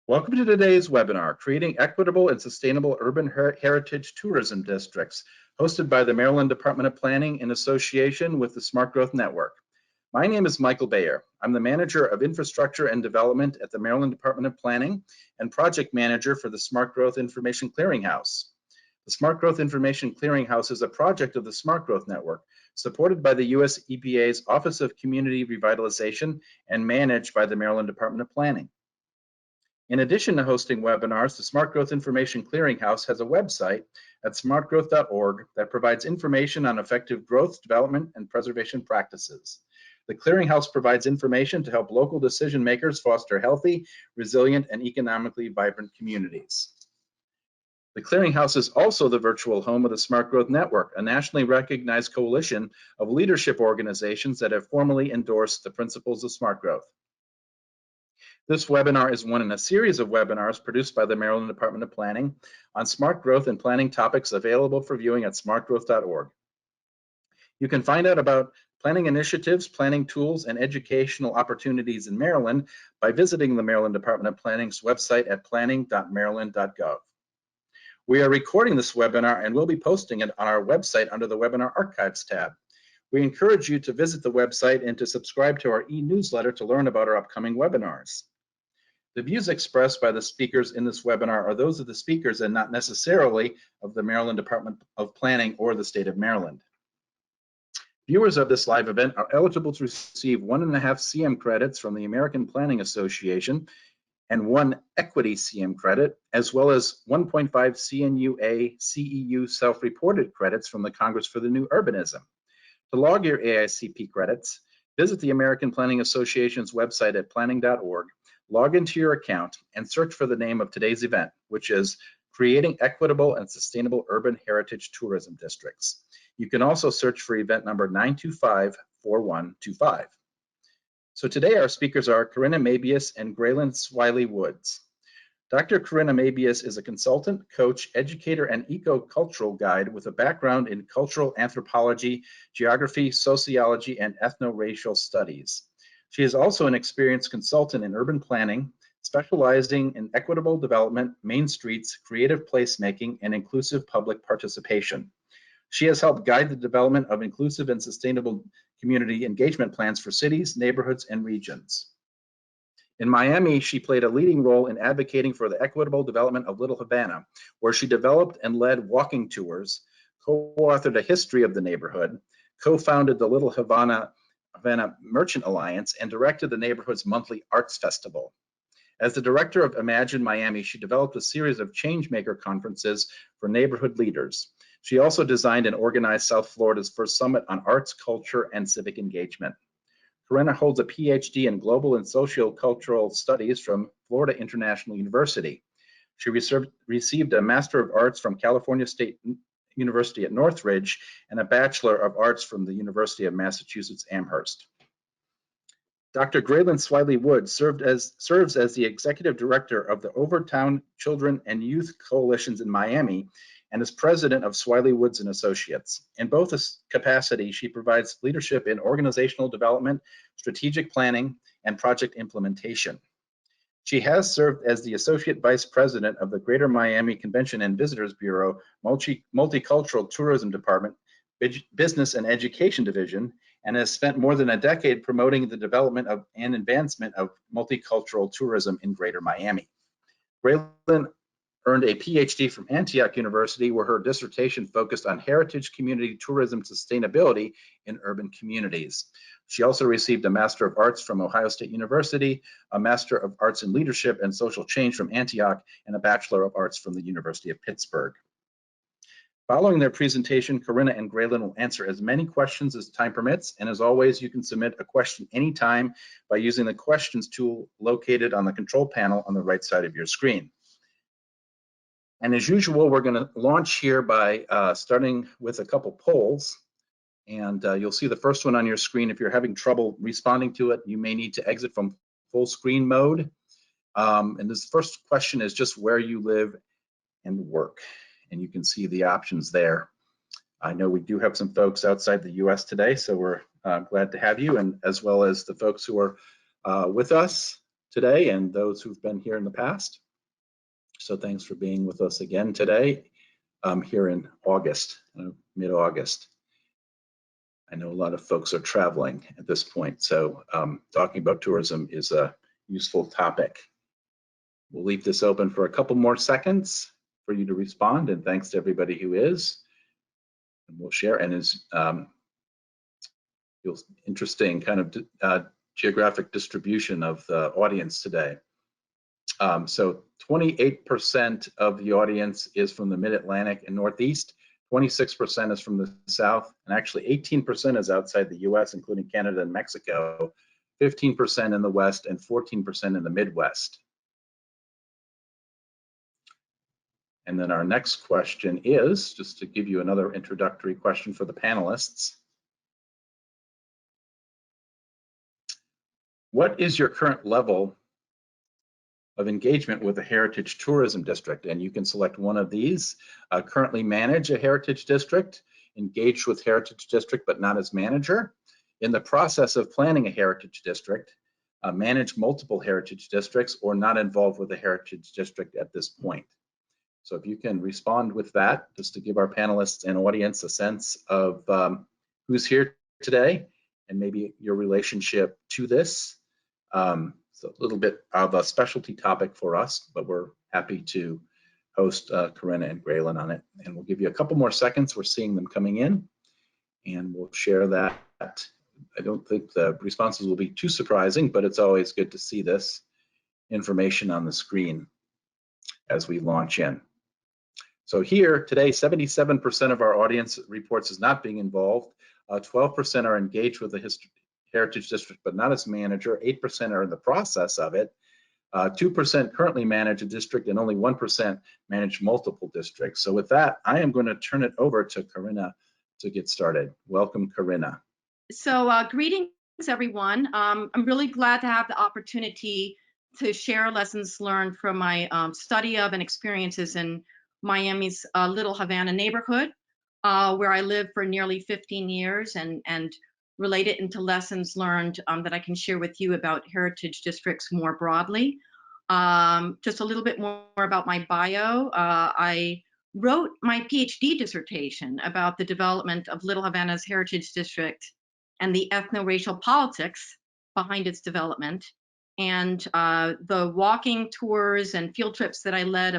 Welcome to today's webinar, Creating Equitable and Sustainable Urban Heritage Tourism Districts, hosted by the Maryland Department of Planning in association with the Smart Growth Network. My name is Michael Bayer. I'm the Manager of Infrastructure and Development at the Maryland Department of Planning and Project Manager for the Smart Growth Information Clearinghouse. The Smart Growth Information Clearinghouse is a project of the Smart Growth Network, supported by the US EPA's Office of Community Revitalization and managed by the Maryland Department of Planning. In addition to hosting webinars, the Smart Growth Information Clearinghouse has a website at smartgrowth.org that provides information on effective growth, development, and preservation practices. The Clearinghouse provides information to help local decision makers foster healthy, resilient, and economically vibrant communities. The Clearinghouse is also the virtual home of the Smart Growth Network, a nationally recognized coalition of leadership organizations that have formally endorsed the principles of smart growth. This webinar is one in a series of webinars produced by the Maryland Department of Planning on smart growth and planning topics available for viewing at smartgrowth.org. You can find out about planning initiatives, planning tools, and educational opportunities in Maryland by visiting the Maryland Department of Planning's website at planning.maryland.gov. We are recording this webinar and we'll be posting it on our website under the Webinar Archives tab. We encourage you to visit the website and to subscribe to our e-newsletter to learn about our upcoming webinars. The views expressed by the speakers in this webinar are those of the speakers and not necessarily of the Maryland Department of Planning or the state of Maryland. Viewers of this live event are eligible to receive 1.5 CM credits from the American Planning Association and 1 Equity CM credit, as well as 1.5 CNUA CEU self-reported credits from the Congress for the New Urbanism. To log your AICP credits, visit the American Planning Association's website at planning.org, log into your account, and search for the name of today's event, which is Creating Equitable and Sustainable Urban Heritage Tourism Districts. You can also search for event number 925-4125. So today our speakers are Corinna Moebius and Graylyn Swilley-Woods. Dr. Corinna Moebius is a consultant, coach, educator, and eco-cultural guide with a background in cultural anthropology, geography, sociology, and ethno-racial studies. She is also an experienced consultant in urban planning, specializing in equitable development, main streets, creative placemaking, and inclusive public participation. She has helped guide the development of inclusive and sustainable community engagement plans for cities, neighborhoods, and regions. In Miami, she played a leading role in advocating for the equitable development of Little Havana, where she developed and led walking tours, co-authored a history of the neighborhood, co-founded the Little Havana Merchant Alliance, and directed the neighborhood's monthly arts festival. As the director of Imagine Miami, she developed a series of changemaker conferences for neighborhood leaders. She also designed and organized South Florida's first summit on arts, culture, and civic engagement. Corinna holds a PhD in global and sociocultural studies from Florida International University. She received a Master of Arts from California State University at Northridge and a Bachelor of Arts from the University of Massachusetts Amherst. Dr. Graylyn Swilley-Woods serves as the Executive Director of the Overtown Children and Youth Coalitions in Miami and is president of Swilley-Woods and Associates. In both capacities, she provides leadership in organizational development, strategic planning, and project implementation. She has served as the Associate Vice President of the Greater Miami Convention and Visitors Bureau, Multicultural Tourism Department, Business and Education Division, and has spent more than a decade promoting the development of and advancement of multicultural tourism in Greater Miami. Graylyn earned a PhD from Antioch University, where her dissertation focused on heritage community tourism sustainability in urban communities. She also received a Master of Arts from Ohio State University, a Master of Arts in Leadership and Social Change from Antioch, and a Bachelor of Arts from the University of Pittsburgh. Following their presentation, Corinna and Graylyn will answer as many questions as time permits, and as always, you can submit a question anytime by using the questions tool located on the control panel on the right side of your screen. And as usual, we're going to launch here by starting with a couple polls. And you'll see the first one on your screen. If you're having trouble responding to it, you may need to exit from full screen mode. And this first question is just where you live and work. And you can see the options there. I know we do have some folks outside the US today, so we're glad to have you, and as well as the folks who are with us today and those who've been here in the past. So thanks for being with us again today, here in August, mid-August. I know a lot of folks are traveling at this point, so talking about tourism is a useful topic. We'll leave this open for a couple more seconds for you to respond, and thanks to everybody who is. And we'll share, and is interesting kind of geographic distribution of the audience today. So 28% of the audience is from the Mid-Atlantic and Northeast, 26% is from the South, and actually 18% is outside the US, including Canada and Mexico, 15% in the West, and 14% in the Midwest. And then our next question is, just to give you another introductory question for the panelists. What is your current level of engagement with a heritage tourism district? And you can select one of these. Currently manage a heritage district, engaged with heritage district but not as manager. In the process of planning a heritage district, manage multiple heritage districts, or not involved with a heritage district at this point. So if you can respond with that, just to give our panelists and audience a sense of who's here today and maybe your relationship to this. So a little bit of a specialty topic for us, but we're happy to host Corinna and Graylyn on it. And we'll give you a couple more seconds. We're seeing them coming in, and we'll share that. I don't think the responses will be too surprising, but it's always good to see this information on the screen as we launch in. So here today, 77% of our audience reports as not being involved. 12% are engaged with the heritage district, but not as manager. 8% are in the process of it. 2% currently manage a district, and only 1% manage multiple districts. So with that, I am going to turn it over to Corinna to get started. Welcome, Corinna. So greetings, everyone. I'm really glad to have the opportunity to share lessons learned from my study of and experiences in Miami's Little Havana neighborhood, where I lived for nearly 15 years, and relate it into lessons learned that I can share with you about heritage districts more broadly. Just a little bit more about my bio. I wrote my PhD dissertation about the development of Little Havana's heritage district and the ethno-racial politics behind its development, and the walking tours and field trips that I led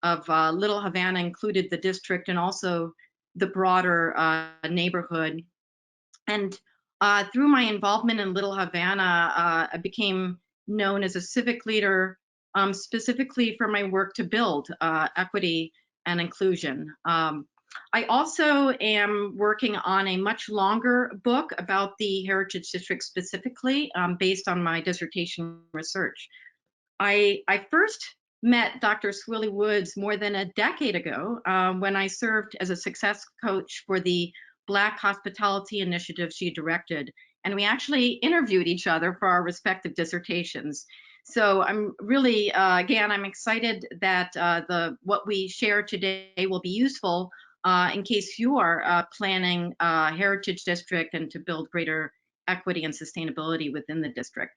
of Little Havana included the district and also the broader neighborhood. And through my involvement in Little Havana, I became known as a civic leader, specifically for my work to build equity and inclusion. I also am working on a much longer book about the heritage district specifically, based on my dissertation research. I first met Dr. Swilley-Woods more than a decade ago when I served as a success coach for the Black Hospitality Initiative she directed, and we actually interviewed each other for our respective dissertations. So I'm really, again, I'm excited that what we share today will be useful in case you are planning a heritage district and to build greater equity and sustainability within the district.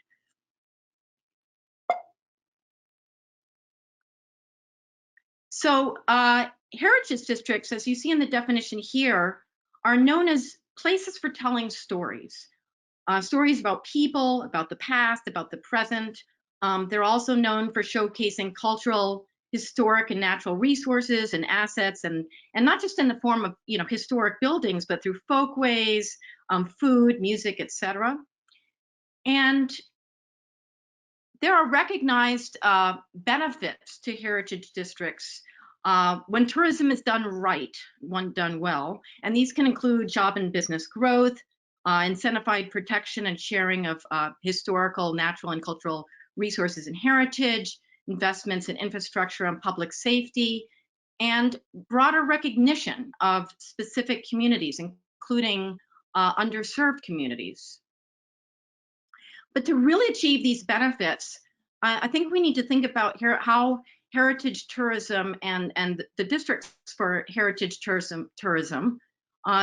So heritage districts, as you see in the definition here, are known as places for telling stories. Stories about people, about the past, about the present. They're also known for showcasing cultural, historic, and natural resources and assets, and not just in the form of historic buildings, but through folkways, food, music, etc. And there are recognized benefits to heritage districts when tourism is done right, done well, and these can include job and business growth, incentivized protection and sharing of historical, natural, and cultural resources and heritage, investments in infrastructure and public safety, and broader recognition of specific communities, including underserved communities. But to really achieve these benefits, I think we need to think about how heritage tourism and the districts for heritage tourism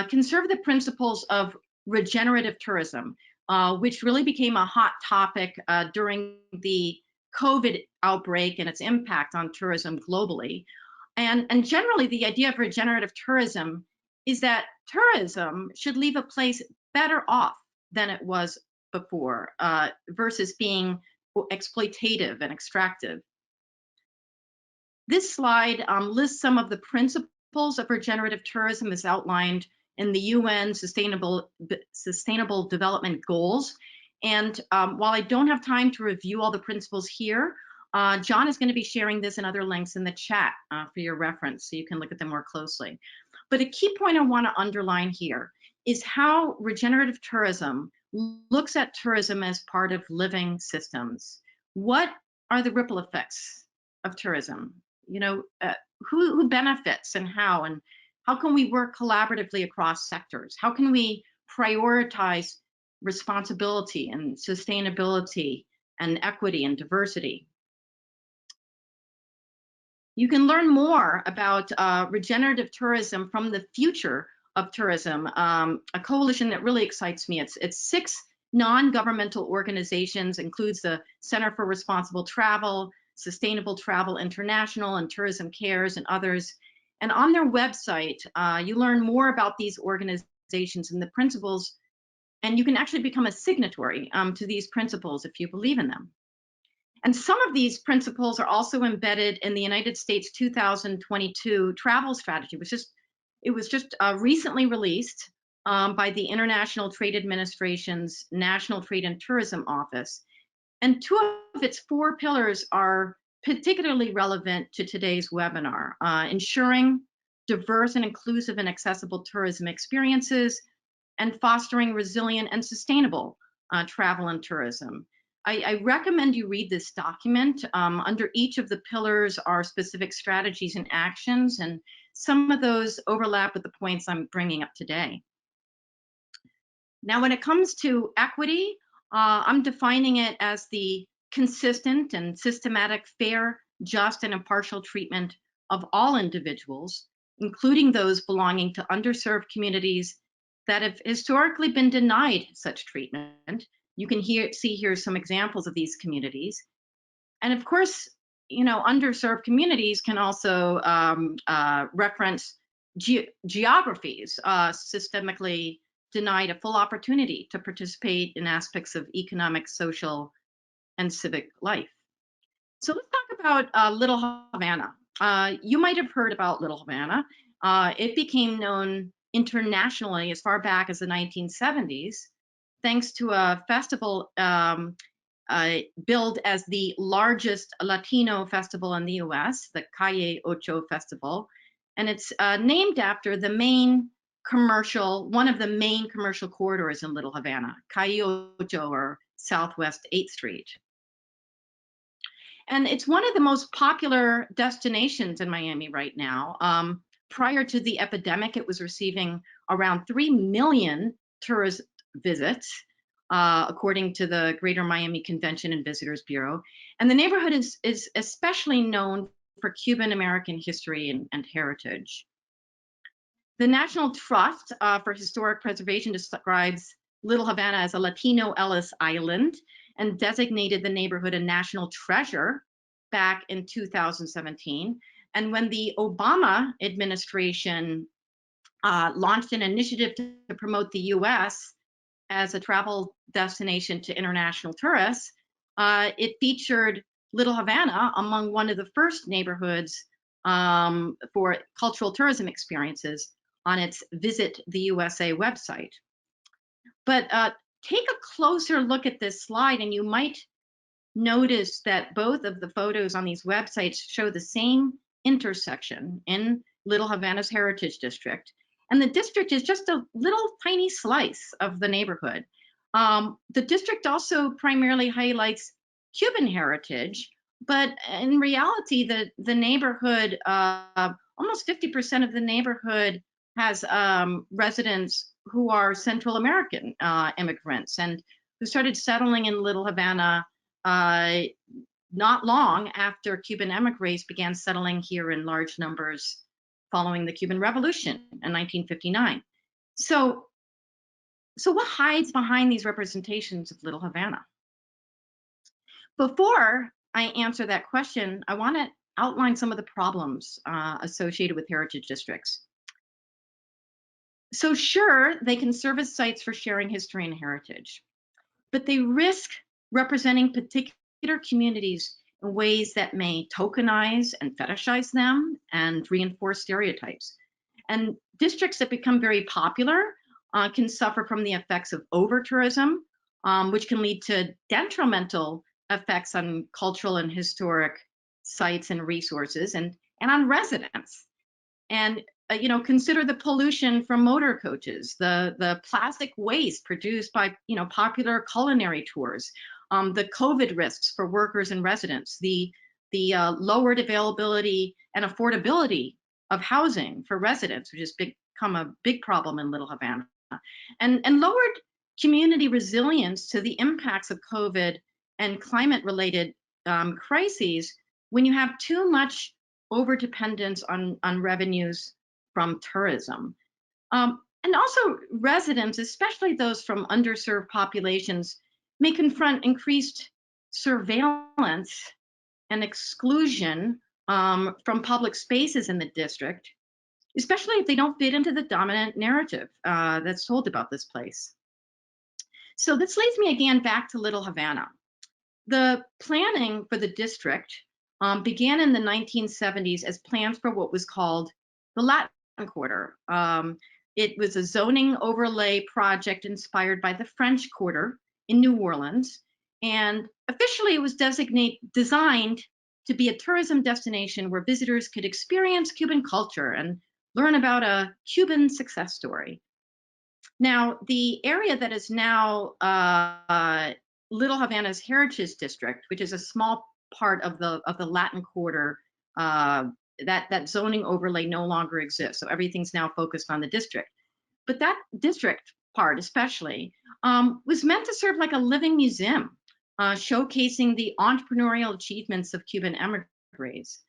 conserve the principles of regenerative tourism. which really became a hot topic during the COVID outbreak and its impact on tourism globally. And generally, the idea of regenerative tourism is that tourism should leave a place better off than it was before, versus being exploitative and extractive. This slide lists some of the principles of regenerative tourism as outlined in the UN Sustainable Development Goals. And while I don't have time to review all the principles here, John is going to be sharing this and other links in the chat for your reference, so you can look at them more closely. But a key point I want to underline here is how regenerative tourism looks at tourism as part of living systems. What are the ripple effects of tourism? You know, who benefits and how can we work collaboratively across sectors? How can we prioritize responsibility and sustainability and equity and diversity? You can learn more about regenerative tourism from the Future of Tourism, a coalition that really excites me. It's 6 non-governmental organizations, includes the Center for Responsible Travel, Sustainable Travel International, and Tourism Cares, and others. And on their website, you learn more about these organizations and the principles, and you can actually become a signatory to these principles if you believe in them. And some of these principles are also embedded in the United States 2022 travel strategy, which was just recently released by the International Trade Administration's National Trade and Tourism Office. And 2 of its 4 pillars are particularly relevant to today's webinar: ensuring diverse and inclusive and accessible tourism experiences, and fostering resilient and sustainable travel and tourism. I recommend you read this document. Under each of the pillars are specific strategies and actions, and some of those overlap with the points I'm bringing up today. Now, when it comes to equity, I'm defining it as the consistent and systematic, fair, just, and impartial treatment of all individuals, including those belonging to underserved communities that have historically been denied such treatment. You can see here some examples of these communities. And of course, you know, underserved communities can also reference geographies systemically denied a full opportunity to participate in aspects of economic, social, and civic life. So let's talk about Little Havana. You might have heard about Little Havana. It became known internationally as far back as the 1970s, thanks to a festival billed as the largest Latino festival in the US, the Calle Ocho Festival. And it's named after the one of the main commercial corridors in Little Havana, Calle Ocho, or Southwest 8th Street. And it's one of the most popular destinations in Miami right now. Prior to the epidemic, it was receiving around 3 million tourist visits, according to the Greater Miami Convention and Visitors Bureau. And the neighborhood is especially known for Cuban American history and heritage. The National Trust for Historic Preservation describes Little Havana as a Latino Ellis Island and designated the neighborhood a national treasure back in 2017. And when the Obama administration launched an initiative to promote the US as a travel destination to international tourists, it featured Little Havana among one of the first neighborhoods for cultural tourism experiences on its Visit the USA website. But take a closer look at this slide and you might notice that both of the photos on these websites show the same intersection in Little Havana's Heritage District. And the district is just a little tiny slice of the neighborhood. The district also primarily highlights Cuban heritage, but in reality, the neighborhood, almost 50% of the neighborhood has residents who are Central American immigrants and who started settling in Little Havana not long after Cuban emigres began settling here in large numbers following the Cuban Revolution in 1959. So So what hides behind these representations of Little Havana? Before I answer that question, I want to outline some of the problems associated with heritage districts. So sure, they can serve as sites for sharing history and heritage, but they risk representing particular communities in ways that may tokenize and fetishize them and reinforce stereotypes. And districts that become very popular can suffer from the effects of over-tourism, which can lead to detrimental effects on cultural and historic sites and resources and on residents. And consider the pollution from motor coaches, the plastic waste produced by popular culinary tours, the COVID risks for workers and residents, the lowered availability and affordability of housing for residents, which has become a big problem in Little Havana, and lowered community resilience to the impacts of COVID and climate-related crises when you have too much overdependence on revenues from tourism. And also residents, especially those from underserved populations, may confront increased surveillance and exclusion from public spaces in the district, especially if they don't fit into the dominant narrative that's told about this place. So this leads me again back to Little Havana. The planning for the district began in the 1970s as plans for what was called the Latin Quarter. It was a zoning overlay project inspired by the French Quarter in New Orleans, and officially it was designed to be a tourism destination where visitors could experience Cuban culture and learn about a Cuban success story. Now, the area that is now Little Havana's Heritage District, which is a small part of the Latin Quarter, that zoning overlay no longer exists. So everything's now focused on the district. But that district part, especially, was meant to serve like a living museum, showcasing the entrepreneurial achievements of Cuban emigres.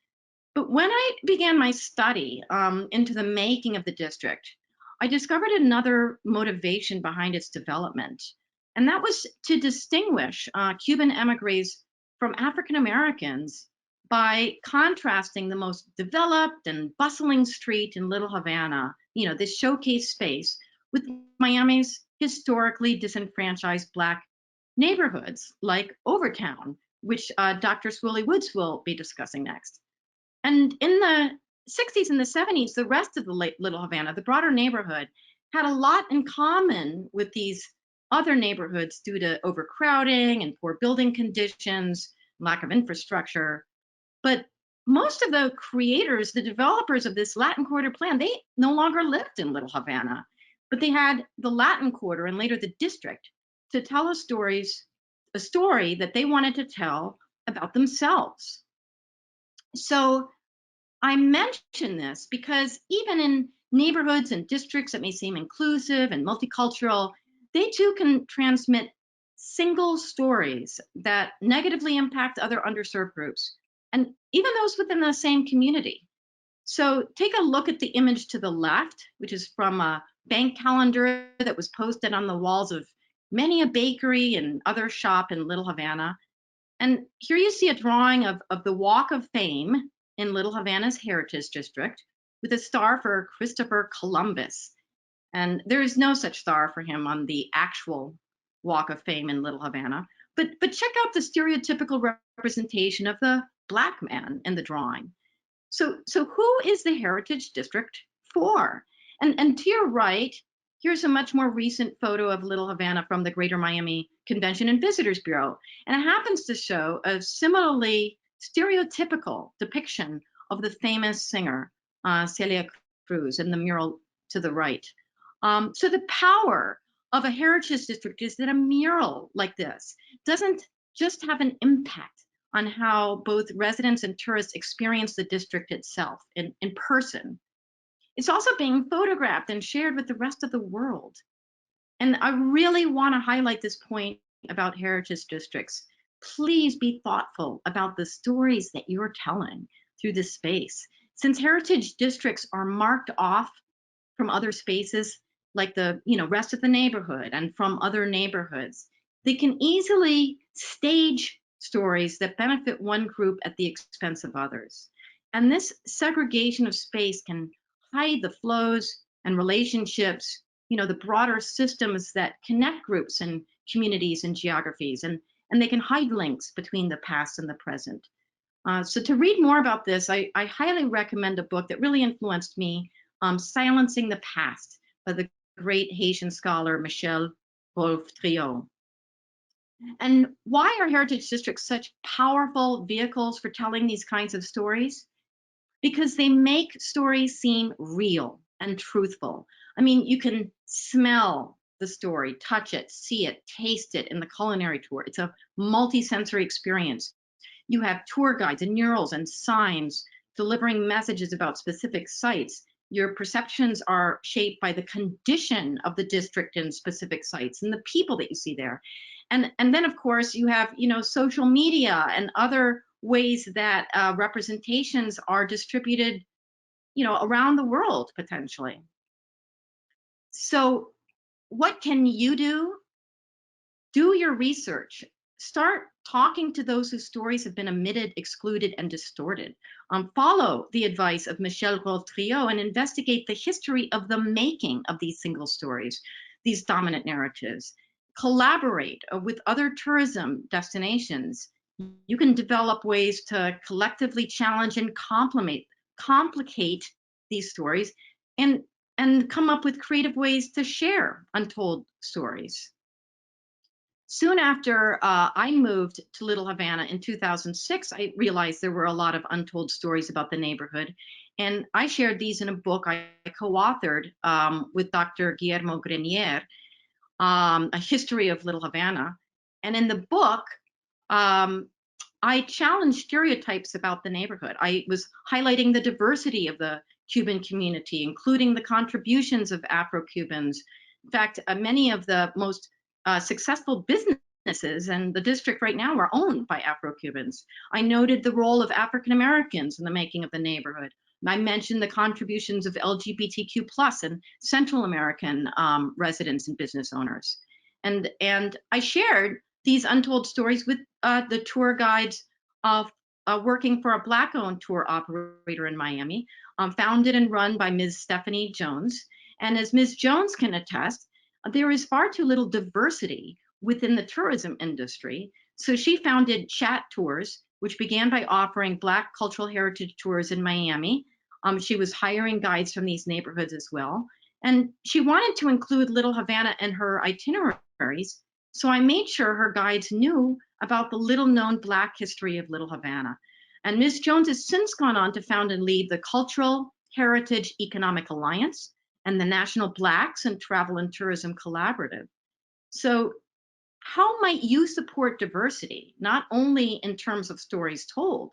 But when I began my study into the making of the district, I discovered another motivation behind its development, and that was to distinguish Cuban emigres from African Americans by contrasting the most developed and bustling street in Little Havana, this showcase space, with Miami's historically disenfranchised Black neighborhoods like Overtown, which Dr. Swilley-Woods will be discussing next. And in the 60s and the 70s, the rest of the Little Havana, the broader neighborhood, had a lot in common with these other neighborhoods due to overcrowding and poor building conditions, lack of infrastructure. But most of the creators, the developers of this Latin Quarter plan, they no longer lived in Little Havana, but they had the Latin Quarter and later the district to tell a story that they wanted to tell about themselves. So I mention this because even in neighborhoods and districts that may seem inclusive and multicultural, they too can transmit single stories that negatively impact other underserved groups, and even those within the same community. So take a look at the image to the left, which is from a bank calendar that was posted on the walls of many a bakery and other shop in Little Havana. And here you see a drawing of the Walk of Fame in Little Havana's Heritage District with a star for Christopher Columbus. And there is no such star for him on the actual Walk of Fame in Little Havana. But check out the stereotypical representation of the Black man in the drawing. So who is the Heritage District for? And to your right, here's a much more recent photo of Little Havana from the Greater Miami Convention and Visitors Bureau. And it happens to show a similarly stereotypical depiction of the famous singer, Celia Cruz, in the mural to the right. So the power of a heritage district is that a mural like this doesn't just have an impact on how both residents and tourists experience the district itself in person. It's also being photographed and shared with the rest of the world. And I really want to highlight this point about heritage districts. Please be thoughtful about the stories that you're telling through this space. Since heritage districts are marked off from other spaces, like the rest of the neighborhood and from other neighborhoods. They can easily stage stories that benefit one group at the expense of others. And this segregation of space can hide the flows and relationships, the broader systems that connect groups and communities and geographies, and they can hide links between the past and the present. So to read more about this, I highly recommend a book that really influenced me, Silencing the Past, by the great Haitian scholar Michel Rolfe-Triot. And why are heritage districts such powerful vehicles for telling these kinds of stories? Because they make stories seem real and truthful. I mean, you can smell the story, touch it, see it, taste it in the culinary tour. It's a multi-sensory experience. You have tour guides and murals and signs delivering messages about specific sites. Your perceptions are shaped by the condition of the district and specific sites and the people that you see there. And then, of course, you have, social media and other ways that representations are distributed, around the world, potentially. So what can you do? Do your research. Start talking to those whose stories have been omitted, excluded, and distorted. Follow the advice of Michel Rolfe-Triot and investigate the history of the making of these single stories, these dominant narratives. Collaborate with other tourism destinations. You can develop ways to collectively challenge and complicate these stories, and come up with creative ways to share untold stories. Soon after I moved to Little Havana in 2006, I realized there were a lot of untold stories about the neighborhood. And I shared these in a book I co-authored with Dr. Guillermo Grenier, A History of Little Havana. And in the book, I challenged stereotypes about the neighborhood. I was highlighting the diversity of the Cuban community, including the contributions of Afro-Cubans. In fact, many of the most successful businesses in the district right now are owned by Afro-Cubans. I noted the role of African Americans in the making of the neighborhood. I mentioned the contributions of LGBTQ+ and Central American residents and business owners. And I shared these untold stories with the tour guides of working for a Black-owned tour operator in Miami, founded and run by Ms. Stephanie Jones. And as Ms. Jones can attest, there is far too little diversity within the tourism industry. So she founded Chat Tours, which began by offering Black cultural heritage tours in Miami. She was hiring guides from these neighborhoods as well. And she wanted to include Little Havana in her itineraries. So I made sure her guides knew about the little-known Black history of Little Havana. And Ms. Jones has since gone on to found and lead the Cultural Heritage Economic Alliance and the National Blacks in Travel and Tourism Collaborative. So how might you support diversity, not only in terms of stories told,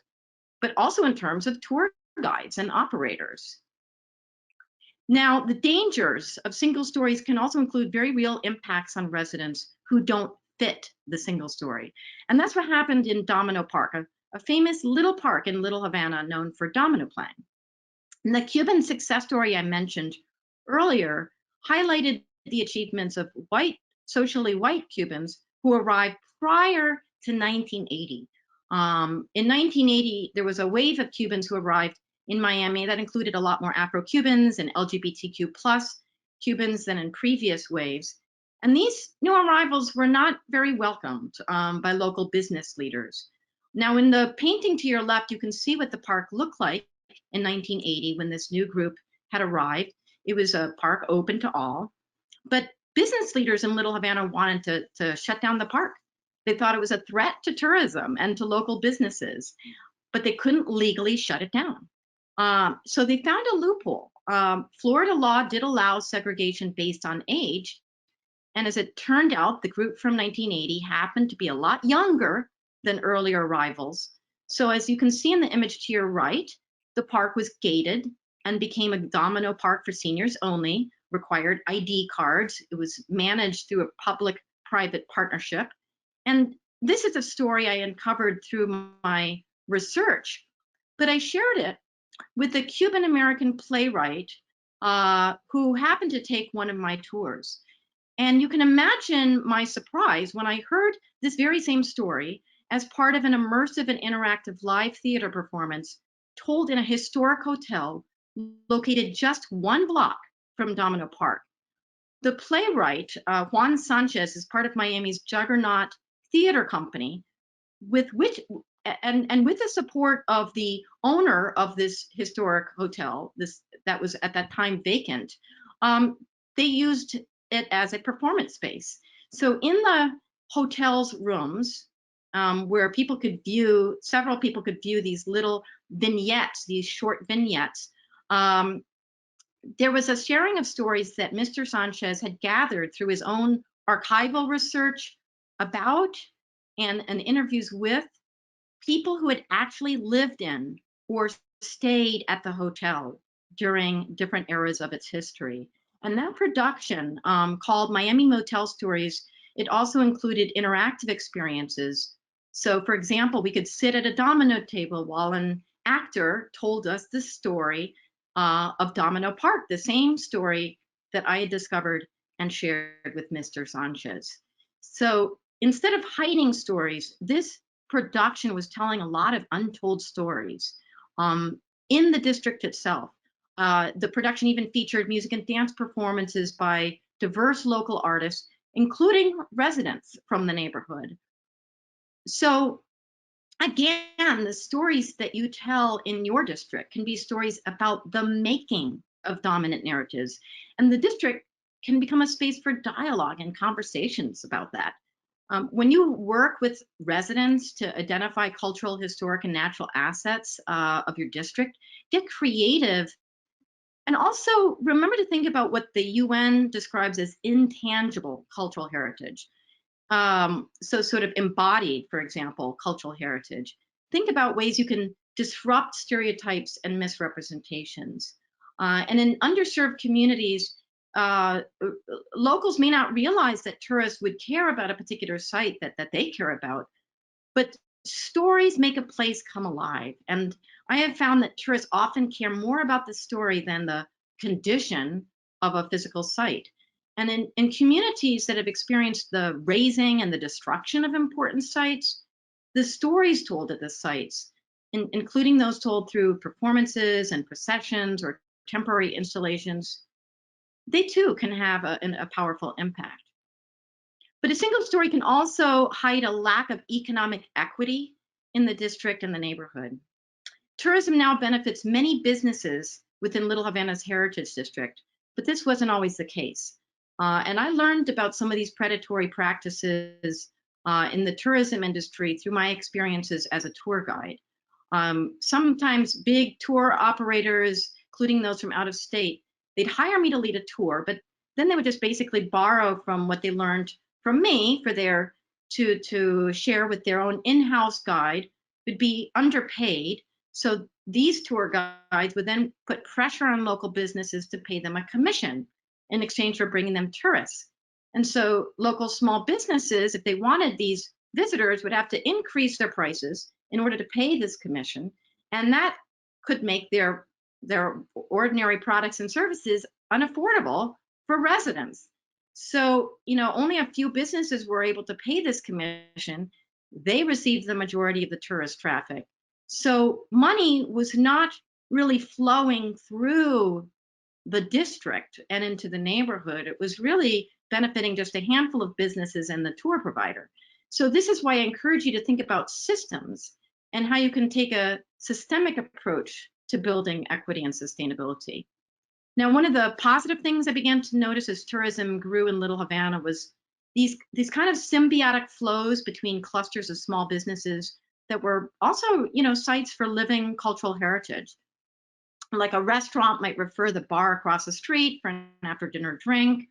but also in terms of tour guides and operators? Now, the dangers of single stories can also include very real impacts on residents who don't fit the single story. And that's what happened in Domino Park, a famous little park in Little Havana known for domino playing. And the Cuban success story I mentioned earlier highlighted the achievements of socially white Cubans who arrived prior to 1980. In 1980, there was a wave of Cubans who arrived in Miami that included a lot more Afro-Cubans and LGBTQ+ Cubans than in previous waves. And these new arrivals were not very welcomed by local business leaders. Now, in the painting to your left, you can see what the park looked like in 1980 when this new group had arrived. It was a park open to all, but business leaders in Little Havana wanted to shut down the park. They thought it was a threat to tourism and to local businesses, but they couldn't legally shut it down. So they found a loophole. Florida law did allow segregation based on age. And as it turned out, the group from 1980 happened to be a lot younger than earlier arrivals. So as you can see in the image to your right, the park was gated and became a domino park for seniors only, required ID cards. It was managed through a public-private partnership. And this is a story I uncovered through my research, but I shared it with the Cuban-American playwright who happened to take one of my tours. And you can imagine my surprise when I heard this very same story as part of an immersive and interactive live theater performance told in a historic hotel located just 1 block from Domino Park. The playwright, Juan Sanchez, is part of Miami's Juggernaut Theater Company, with which and with the support of the owner of this historic hotel, this that was at that time vacant, they used it as a performance space. So in the hotel's rooms, where several people could view these little vignettes, these short vignettes, there was a sharing of stories that Mr. Sanchez had gathered through his own archival research about and interviews with people who had actually lived in or stayed at the hotel during different eras of its history. And that production, called Miami Motel Stories, it also included interactive experiences. So, for example, we could sit at a domino table while an actor told us the story of Domino Park, the same story that I had discovered and shared with Mr. Sanchez. So instead of hiding stories, this production was telling a lot of untold stories in the district itself. The production even featured music and dance performances by diverse local artists, including residents from the neighborhood. So again, the stories that you tell in your district can be stories about the making of dominant narratives, and the district can become a space for dialogue and conversations about that. When you work with residents to identify cultural, historic, and natural assets of your district, get creative, and also remember to think about what the UN describes as intangible cultural heritage. So sort of embodied, for example, cultural heritage. Think about ways you can disrupt stereotypes and misrepresentations. And in underserved communities, locals may not realize that tourists would care about a particular site that they care about, but stories make a place come alive. And I have found that tourists often care more about the story than the condition of a physical site. And in communities that have experienced the razing and the destruction of important sites, the stories told at the sites, including those told through performances and processions or temporary installations, they too can have a powerful impact. But a single story can also hide a lack of economic equity in the district and the neighborhood. Tourism now benefits many businesses within Little Havana's Heritage District, but this wasn't always the case. And I learned about some of these predatory practices in the tourism industry through my experiences as a tour guide. Sometimes big tour operators, including those from out of state, they'd hire me to lead a tour, but then they would just basically borrow from what they learned from me for to share with their own in-house guide, would be underpaid. So these tour guides would then put pressure on local businesses to pay them a commission in exchange for bringing them tourists. And so local small businesses, if they wanted these visitors, would have to increase their prices in order to pay this commission. And that could make their ordinary products and services unaffordable for residents. So, only a few businesses were able to pay this commission. They received the majority of the tourist traffic. So money was not really flowing through the district and into the neighborhood. It was really benefiting just a handful of businesses and the tour provider. So this is why I encourage you to think about systems and how you can take a systemic approach to building equity and sustainability. Now, one of the positive things I began to notice as tourism grew in Little Havana was these kind of symbiotic flows between clusters of small businesses that were also, sites for living cultural heritage. Like a restaurant might refer the bar across the street for an after-dinner drink.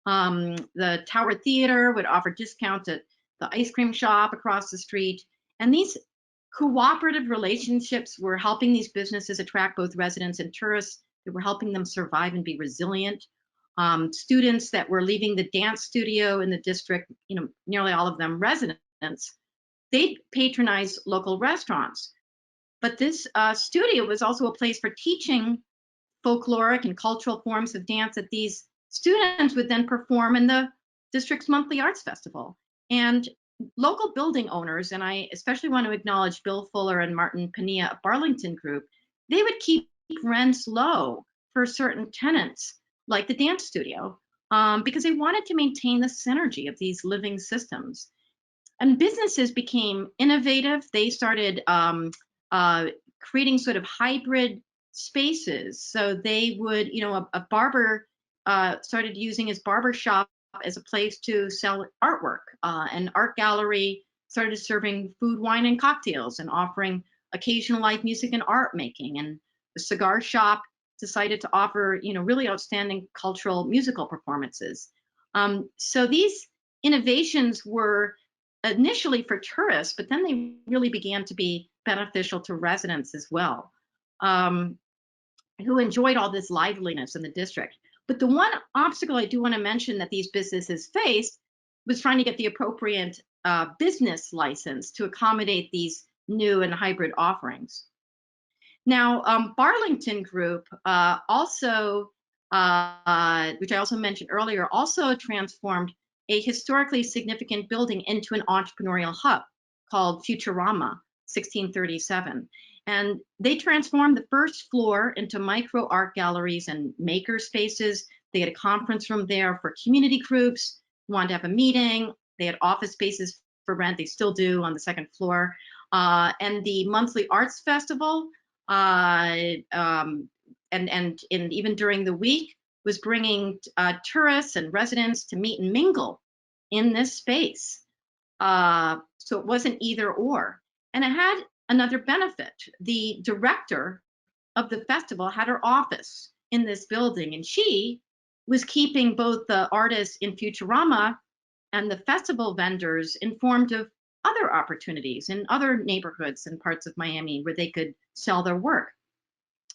The Tower Theater would offer discounts at the ice cream shop across the street. And these cooperative relationships were helping these businesses attract both residents and tourists. They were helping them survive and be resilient. Students that were leaving the dance studio in the district, nearly all of them residents, they'd patronize local restaurants. But this studio was also a place for teaching folkloric and cultural forms of dance that these students would then perform in the district's monthly arts festival. And local building owners, and I especially want to acknowledge Bill Fuller and Martin Pania of Barlington Group, they would keep rents low for certain tenants, like the dance studio, because they wanted to maintain the synergy of these living systems. And businesses became innovative. They started creating sort of hybrid spaces. So they would, a barber started using his barber shop as a place to sell artwork. An art gallery started serving food, wine, and cocktails and offering occasional live music and art making. And the cigar shop decided to offer, really outstanding cultural musical performances. So these innovations were initially for tourists, but then they really began to be beneficial to residents as well, who enjoyed all this liveliness in the district. But the one obstacle I do want to mention that these businesses faced was trying to get the appropriate business license to accommodate these new and hybrid offerings. Now, Barlington Group also, which I also mentioned earlier, also transformed a historically significant building into an entrepreneurial hub called Futurama, 1637. And they transformed the first floor into micro art galleries and maker spaces. They had a conference room there for community groups who wanted to have a meeting. They had office spaces for rent. They still do on the second floor. And the monthly arts festival, and even during the week, was bringing tourists and residents to meet and mingle in this space. So it wasn't either or. And it had another benefit. The director of the festival had her office in this building, and she was keeping both the artists in Futurama and the festival vendors informed of other opportunities in other neighborhoods and parts of Miami where they could sell their work.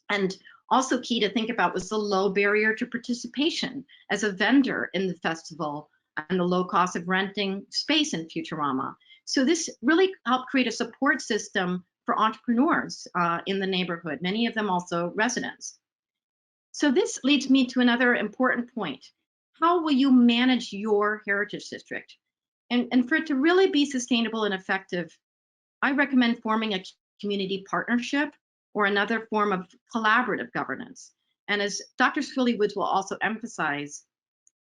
And also key to think about was the low barrier to participation as a vendor in the festival and the low cost of renting space in Futurama. So this really helped create a support system for entrepreneurs in the neighborhood, many of them also residents. So this leads me to another important point. How will you manage your heritage district? And for it to really be sustainable and effective, I recommend forming a community partnership or another form of collaborative governance. And as Dr. Swilley-Woods will also emphasize,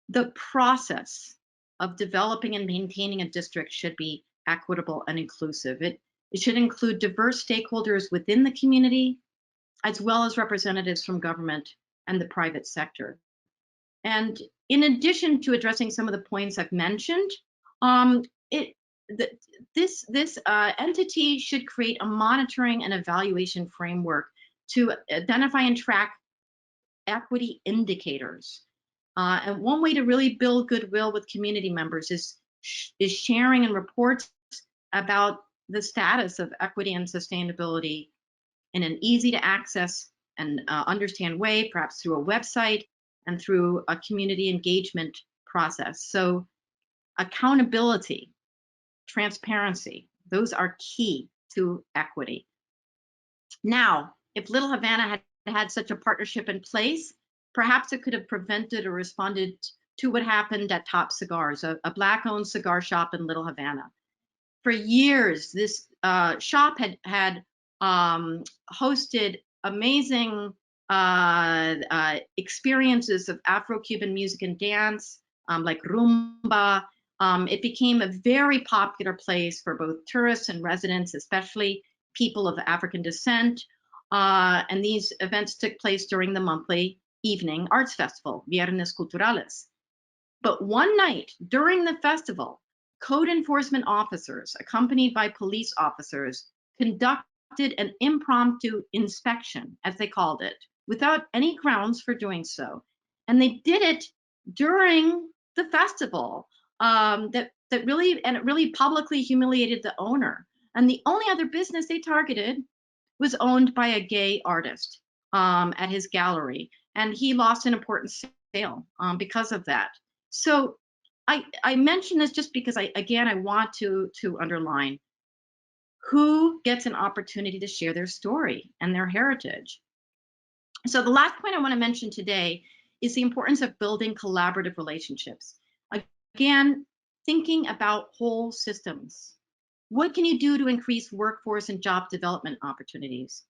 the process of developing and maintaining a district should be equitable and inclusive. It should include diverse stakeholders within the community, as well as representatives from government and the private sector. And in addition to addressing some of the points I've mentioned, this entity should create a monitoring and evaluation framework to identify and track equity indicators. And one way to really build goodwill with community members is sharing and reports about the status of equity and sustainability in an easy to access and understand way, perhaps through a website and through a community engagement process. So accountability, transparency, those are key to equity. Now, if Little Havana had had such a partnership in place, perhaps it could have prevented or responded to what happened at Top Cigars, a Black-owned cigar shop in Little Havana. For years, this shop had hosted amazing experiences of Afro-Cuban music and dance, like rumba. It became a very popular place for both tourists and residents, especially people of African descent. And these events took place during the monthly evening arts festival, Viernes Culturales. But one night during the festival, code enforcement officers, accompanied by police officers, conducted an impromptu inspection, as they called it, without any grounds for doing so. And they did it during the festival. It really publicly humiliated the owner. And the only other business they targeted was owned by a gay artist at his gallery, and he lost an important sale because of that. So I mention this just because I want to underline who gets an opportunity to share their story and their heritage. So the last point I want to mention today is the importance of building collaborative relationships. Again, thinking about whole systems. What can you do to increase workforce and job development opportunities?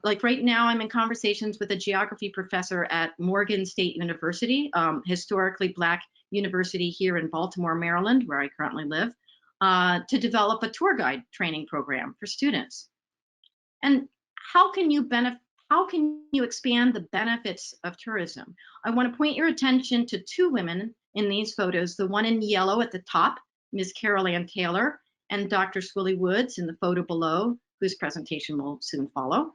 Like right now, I'm in conversations with a geography professor at Morgan State University, historically Black university here in Baltimore, Maryland, where I currently live, to develop a tour guide training program for students. And how can you expand the benefits of tourism? I want to point your attention to two women in these photos. The one in yellow at the top, Ms. Carol Ann Taylor, and Dr. Swilley-Woods in the photo below, whose presentation will soon follow.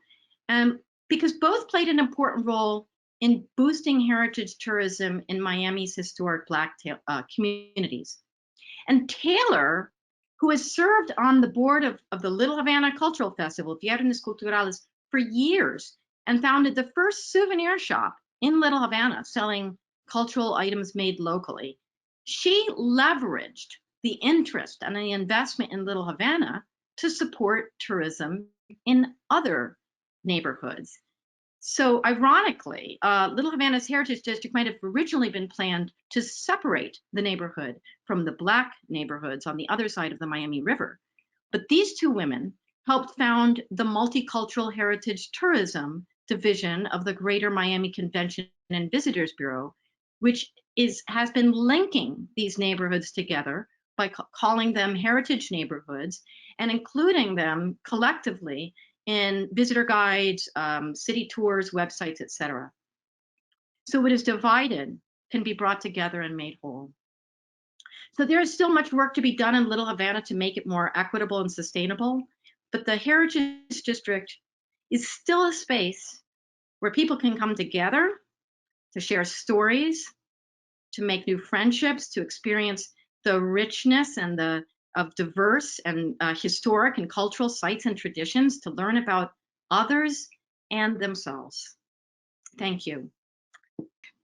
Because both played an important role in boosting heritage tourism in Miami's historic Black communities. And Taylor, who has served on the board of the Little Havana Cultural Festival, Viernes Culturales, for years, and founded the first souvenir shop in Little Havana selling cultural items made locally. She leveraged the interest and the investment in Little Havana to support tourism in other neighborhoods. So ironically, Little Havana's Heritage District might have originally been planned to separate the neighborhood from the Black neighborhoods on the other side of the Miami River. But these two women helped found the Multicultural Heritage Tourism Division of the Greater Miami Convention and Visitors Bureau, which has been linking these neighborhoods together by calling them heritage neighborhoods and including them collectively in visitor guides, city tours, websites, etc. So what is divided can be brought together and made whole. So there is still much work to be done in Little Havana to make it more equitable and sustainable, but the Heritage District is still a space where people can come together to share stories, to make new friendships, to experience the richness and of diverse and historic and cultural sites and traditions, to learn about others and themselves. Thank you.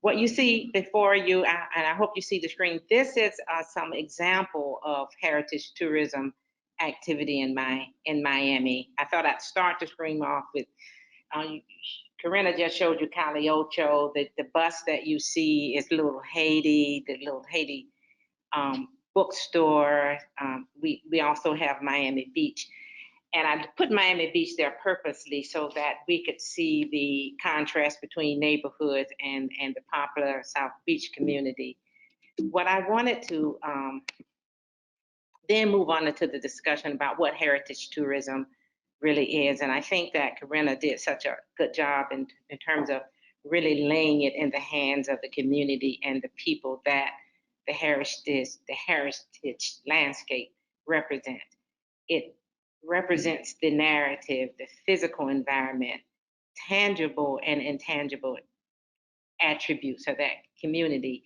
What you see before you, and I hope you see the screen, this is some example of heritage tourism activity in Miami. I thought I'd start the screen off with, Corinna just showed you Calle Ocho. The bus that you see is Little Haiti, the Little Haiti bookstore. We also have Miami Beach. And I put Miami Beach there purposely so that we could see the contrast between neighborhoods and the popular South Beach community. What I wanted to then move on into the discussion about what heritage tourism really is. And I think that Corinna did such a good job in terms of really laying it in the hands of the community and the people that the heritage landscape represent. It represents the narrative, the physical environment, tangible and intangible attributes of that community.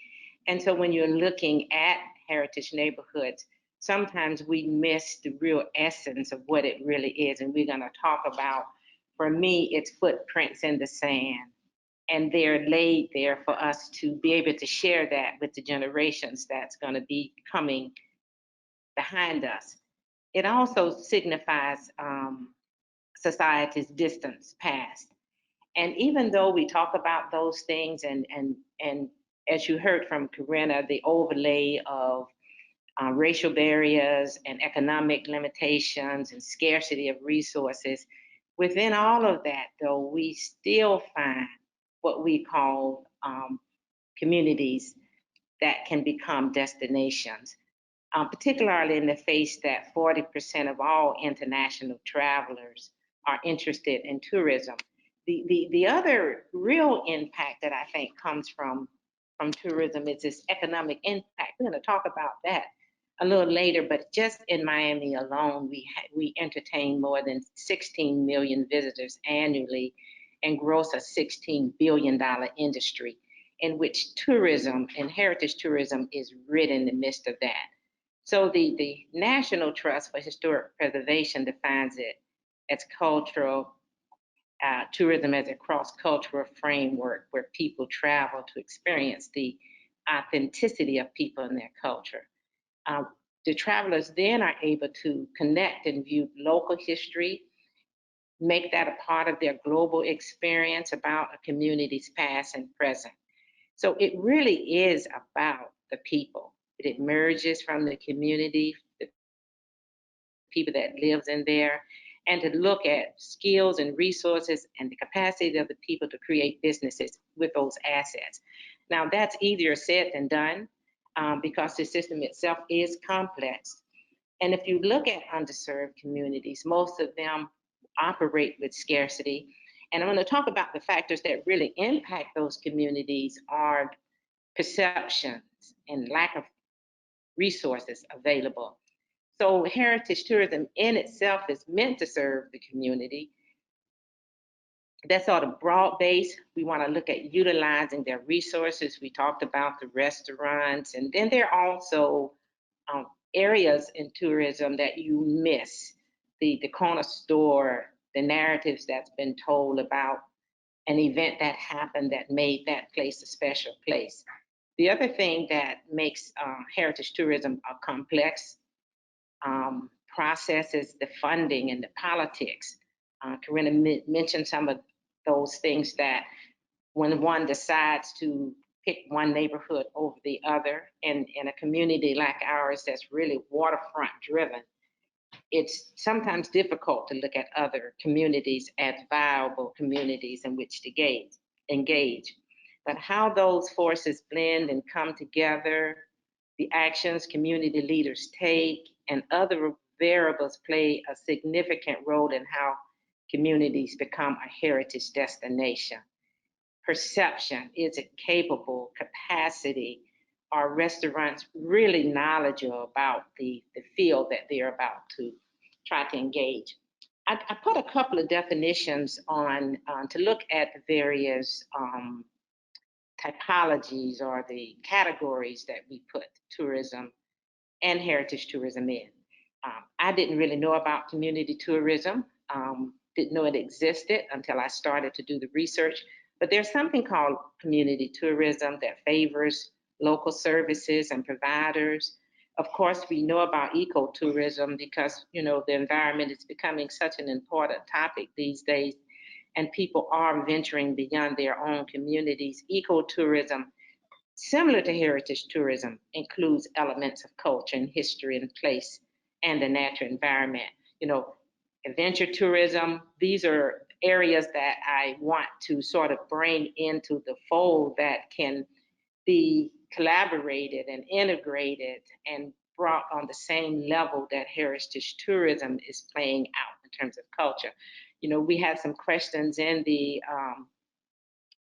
And so when you're looking at heritage neighborhoods, sometimes we miss the real essence of what it really is. And we're going to talk about, for me, it's footprints in the sand. And they're laid there for us to be able to share that with the generations that's going to be coming behind us. It also signifies society's distance past. And even though we talk about those things, and as you heard from Corinna, the overlay of racial barriers and economic limitations and scarcity of resources, within all of that, though, we still find what we call communities that can become destinations. Particularly in the face that 40% of all international travelers are interested in tourism. The other real impact that I think comes from tourism is this economic impact. We're going to talk about that a little later, but just in Miami alone, we entertain more than 16 million visitors annually and gross a $16 billion industry, in which tourism and heritage tourism is right in the midst of that. So the National Trust for Historic Preservation defines it as cultural tourism as a cross-cultural framework where people travel to experience the authenticity of people and their culture. The travelers then are able to connect and view local history make that a part of their global experience about a community's past and present. So it really is about the people. It emerges from the community, the people that lives in there, and to look at skills and resources and the capacity of the people to create businesses with those assets. Now, that's easier said than done because the system itself is complex. And if you look at underserved communities, most of them operate with scarcity. And I'm going to talk about the factors that really impact those communities are perceptions and lack of resources available. So heritage tourism in itself is meant to serve the community. That's sort of broad base. We want to look at utilizing their resources. We talked about the restaurants, and then there are also areas in tourism that you miss. The corner store, the narratives that's been told about an event that happened that made that place a special place. The other thing that makes heritage tourism a complex process is the funding and the politics. Corinna mentioned some of those things that when one decides to pick one neighborhood over the other, and in a community like ours that's really waterfront driven, it's sometimes difficult to look at other communities as viable communities in which to engage. But how those forces blend and come together, the actions community leaders take, and other variables play a significant role in how communities become a heritage destination. Perception, is it capable, capacity, are restaurants really knowledgeable about the field that they're about to try to engage? I put a couple of definitions on to look at the various typologies or the categories that we put tourism and heritage tourism in. I didn't really know about community tourism, didn't know it existed until I started to do the research. But there's something called community tourism that favors local services and providers. Of course, we know about ecotourism because, you know, the environment is becoming such an important topic these days, and people are venturing beyond their own communities. Ecotourism, similar to heritage tourism, includes elements of culture and history and place and the natural environment. You know, adventure tourism, these are areas that I want to sort of bring into the fold that can be collaborated and integrated and brought on the same level that heritage tourism is playing out in terms of culture. You know, we had some questions in the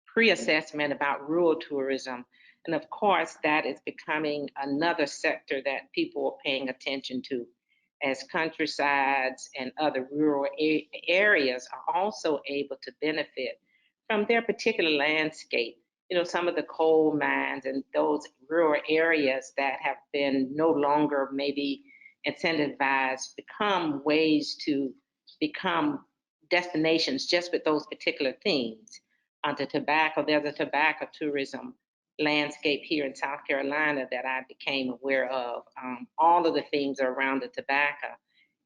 pre-assessment about rural tourism. And of course, that is becoming another sector that people are paying attention to, as countrysides and other rural areas are also able to benefit from their particular landscape. You know, some of the coal mines and those rural areas that have been no longer maybe incentivized become ways to become destinations just with those particular themes. Onto tobacco, there's a tobacco tourism landscape here in South Carolina that I became aware of. All of the themes are around the tobacco,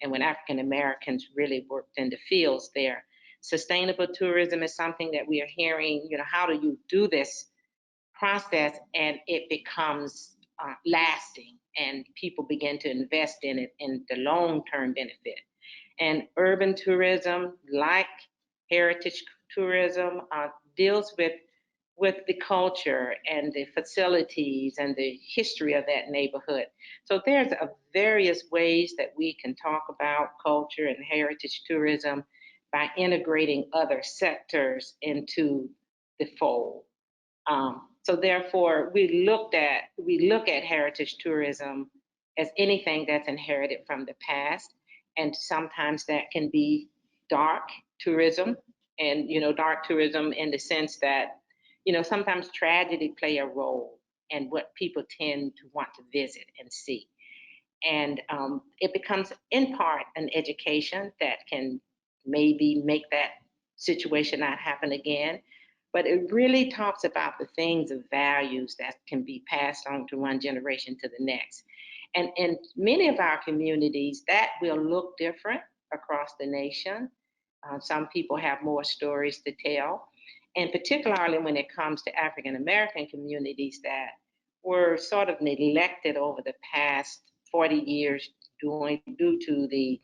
and when African Americans really worked in the fields there. Sustainable tourism is something that we are hearing, you know, how do you do this process and it becomes lasting and people begin to invest in it in the long-term benefit. And urban tourism, like heritage tourism, deals with the culture and the facilities and the history of that neighborhood. So there's various ways that we can talk about culture and heritage tourism by integrating other sectors into the fold. So therefore, we look at heritage tourism as anything that's inherited from the past, and sometimes that can be dark tourism, and you know, dark tourism in the sense that, you know, sometimes tragedy play a role in what people tend to want to visit and see. And it becomes in part an education that can maybe make that situation not happen again. But it really talks about the things of values that can be passed on to one generation to the next. And in many of our communities, that will look different across the nation. Some people have more stories to tell, and particularly when it comes to African American communities that were sort of neglected over the past 40 years due to the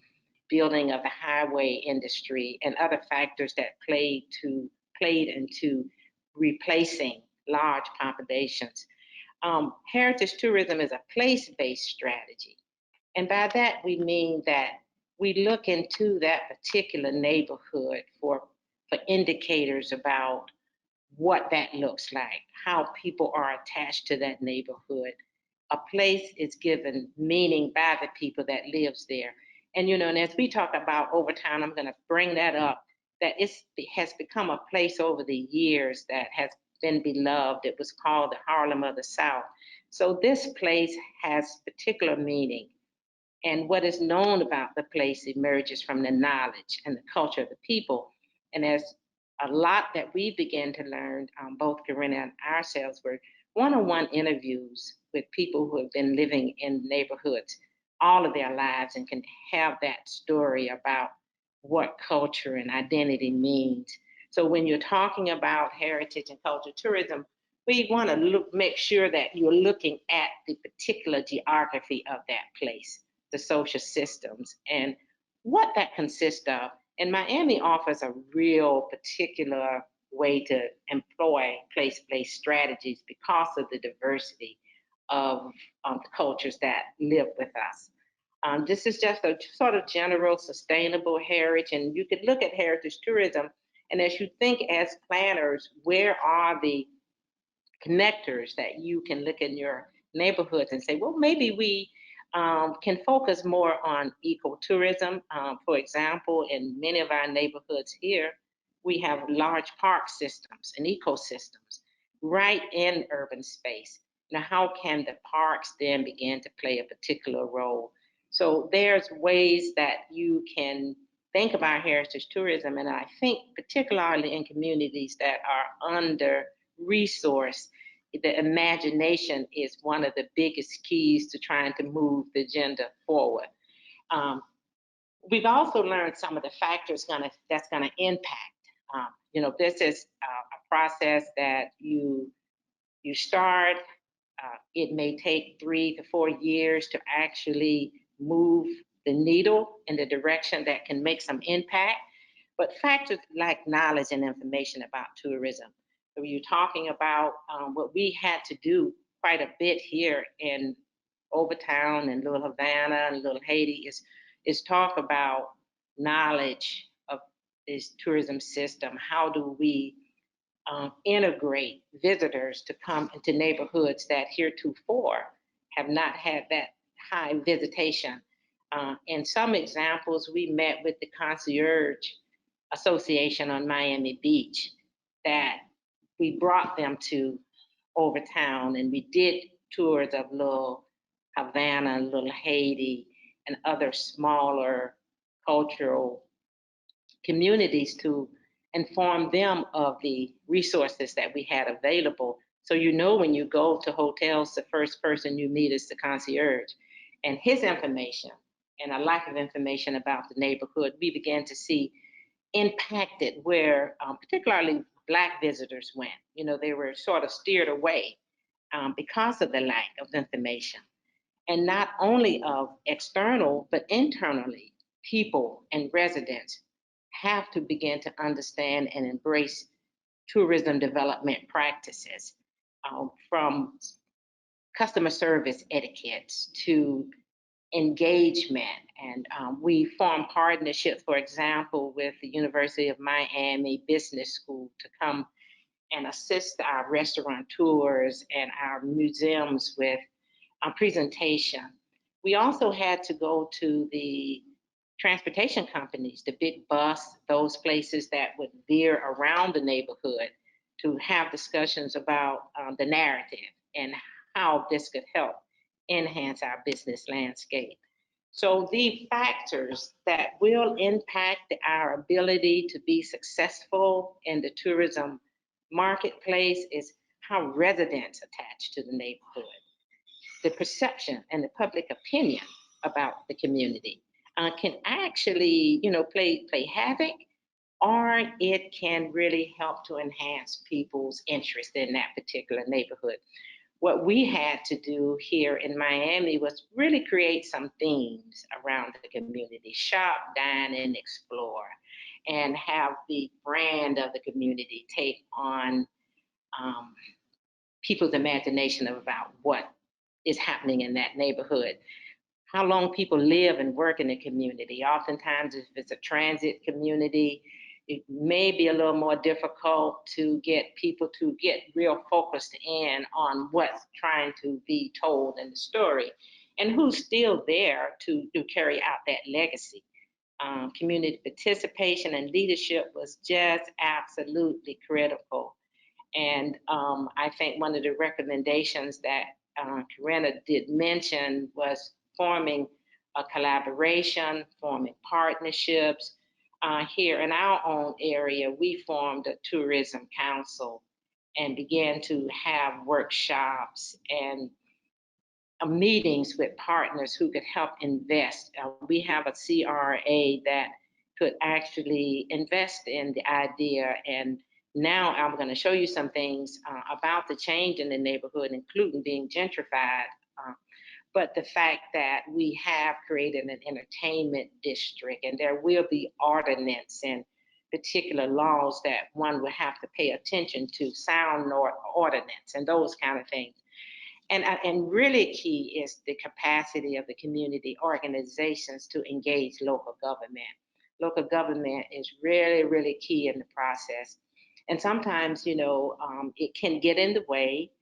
building of the highway industry and other factors that played into replacing large populations. Heritage tourism is a place-based strategy. And by that, we mean that we look into that particular neighborhood for indicators about what that looks like, how people are attached to that neighborhood. A place is given meaning by the people that lives there. And, and as we talk about over time, I'm going to bring that up, that it has become a place over the years that has been beloved. It was called the Harlem of the South. So this place has particular meaning. And what is known about the place emerges from the knowledge and the culture of the people. And there's a lot that we began to learn, both Corinna and ourselves, were one-on-one interviews with people who have been living in neighborhoods all of their lives and can have that story about what culture and identity means. So when you're talking about heritage and cultural tourism, we want to make sure that you're looking at the particular geography of that place, the social systems, and what that consists of. And Miami offers a real particular way to employ place-based strategies because of the diversity of the cultures that live with us. This is just a sort of general sustainable heritage, and you could look at heritage tourism, and as you think as planners, where are the connectors that you can look in your neighborhoods and say, well, maybe we can focus more on ecotourism. For example, in many of our neighborhoods here, we have large park systems and ecosystems right in urban space. Now, how can the parks then begin to play a particular role? So there's ways that you can think about heritage tourism, and I think particularly in communities that are under-resourced, the imagination is one of the biggest keys to trying to move the agenda forward. We've also learned some of the factors that's going to impact. This is a process that you start. It may take 3 to 4 years to actually move the needle in the direction that can make some impact. But factors like knowledge and information about tourism. So you're talking about what we had to do quite a bit here in Overtown and Little Havana and Little Haiti is talk about knowledge of this tourism system. How do we integrate visitors to come into neighborhoods that heretofore have not had that high visitation? In some examples, we met with the Concierge Association on Miami Beach, that we brought them to Overtown, and we did tours of Little Havana, Little Haiti, and other smaller cultural communities to inform them of the resources that we had available. So when you go to hotels, the first person you meet is the concierge, and his information and a lack of information about the neighborhood, we began to see impacted where particularly Black visitors went. They were sort of steered away because of the lack of information. And not only of external, but internally, people and residents have to begin to understand and embrace tourism development practices, from customer service etiquettes to engagement. And we formed partnerships, for example, with the University of Miami Business School to come and assist our restaurateurs and our museums with a presentation. We also had to go to the transportation companies, the big bus, those places that would veer around the neighborhood, to have discussions about the narrative and how this could help enhance our business landscape. So the factors that will impact our ability to be successful in the tourism marketplace is how residents attach to the neighborhood, the perception and the public opinion about the community can actually, play havoc or it can really help to enhance people's interest in that particular neighborhood. What we had to do here in Miami was really create some themes around the community: shop, dine, and explore, and have the brand of the community take on people's imagination about what is happening in that neighborhood. How long people live and work in the community. Oftentimes, if it's a transit community, it may be a little more difficult to get people to get real focused in on what's trying to be told in the story and who's still there to carry out that legacy. Community participation and leadership was just absolutely critical. And I think one of the recommendations that Corinna did mention was forming a collaboration, forming partnerships. Here in our own area, we formed a tourism council and began to have workshops and meetings with partners who could help invest. We have a CRA that could actually invest in the idea. And now I'm going to show you some things about the change in the neighborhood, including being gentrified. But the fact that we have created an entertainment district, and there will be ordinance and particular laws that one would have to pay attention to, sound ordinance and those kind of things. And really key is the capacity of the community organizations to engage local government. Local government is really, really key in the process. And sometimes, it can get in the way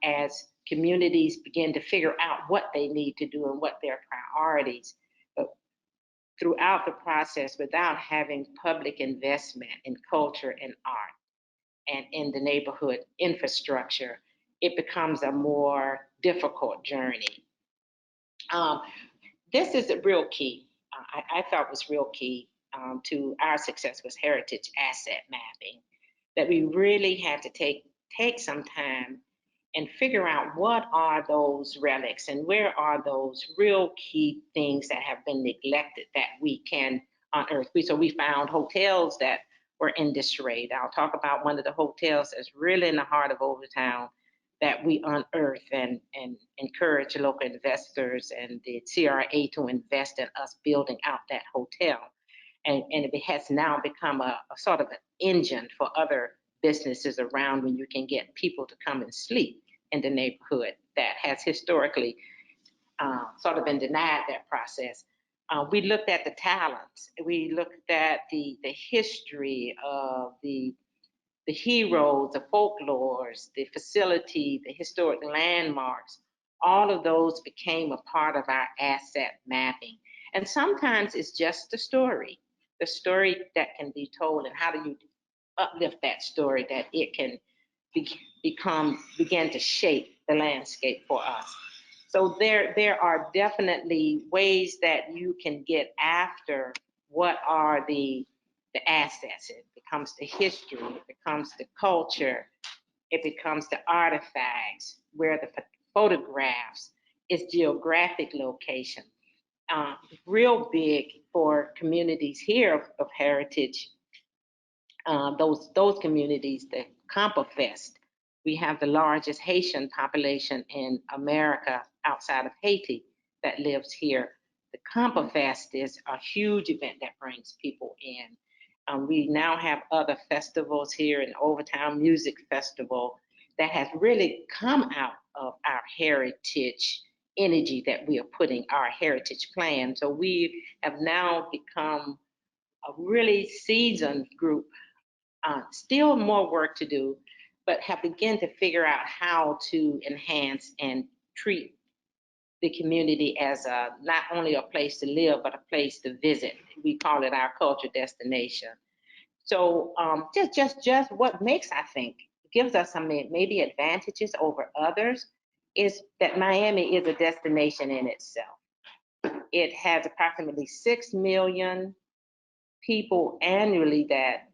as communities begin to figure out what they need to do and what their priorities. But throughout the process, without having public investment in culture and art and in the neighborhood infrastructure, it becomes a more difficult journey. This is a real key. I thought was real key to our success was heritage asset mapping, that we really had to take some time and figure out what are those relics and where are those real key things that have been neglected that we can unearth. So we found hotels that were in disarray. I'll talk about one of the hotels that's really in the heart of Overtown that we unearth and encourage local investors and the CRA to invest in us building out that hotel. And it has now become a sort of an engine for other businesses around when you can get people to come and sleep in the neighborhood that has historically sort of been denied that process. We looked at the talents. We looked at the history of the heroes, the folklores, the facility, the historic landmarks. All of those became a part of our asset mapping. And sometimes it's just the story that can be told, and how do you uplift that story that it can begin to shape the landscape for us. So there are definitely ways that you can get after what are the assets. It becomes the history, it becomes the culture, it becomes the artifacts, where the photographs, its geographic location. Real big for communities here of heritage, those communities, the Compafest. We have the largest Haitian population in America outside of Haiti that lives here. The Compafest is a huge event that brings people in. We now have other festivals here, in Overtown Music Festival, that has really come out of our heritage energy that we are putting, our heritage plan. So we have now become a really seasoned group. Still more work to do, but have begun to figure out how to enhance and treat the community as not only a place to live, but a place to visit. We call it our culture destination. So just what makes, I think, gives us some maybe advantages over others is that Miami is a destination in itself. It has approximately 6 million people annually that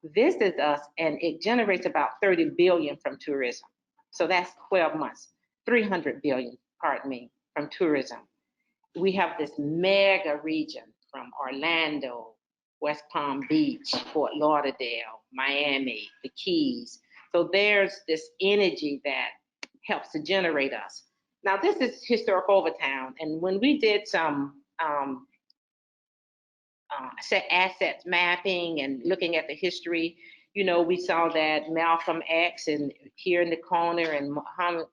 visits us, and it generates about 30 billion from tourism. So that's 12 months, 300 billion, pardon me, from tourism. We have this mega region from Orlando West Palm Beach, Fort Lauderdale, Miami, the Keys. So there's this energy that helps to generate us. Now, this is historic Overtown, and when we did some assets mapping and looking at the history, you know, we saw that Malcolm X and here in the corner and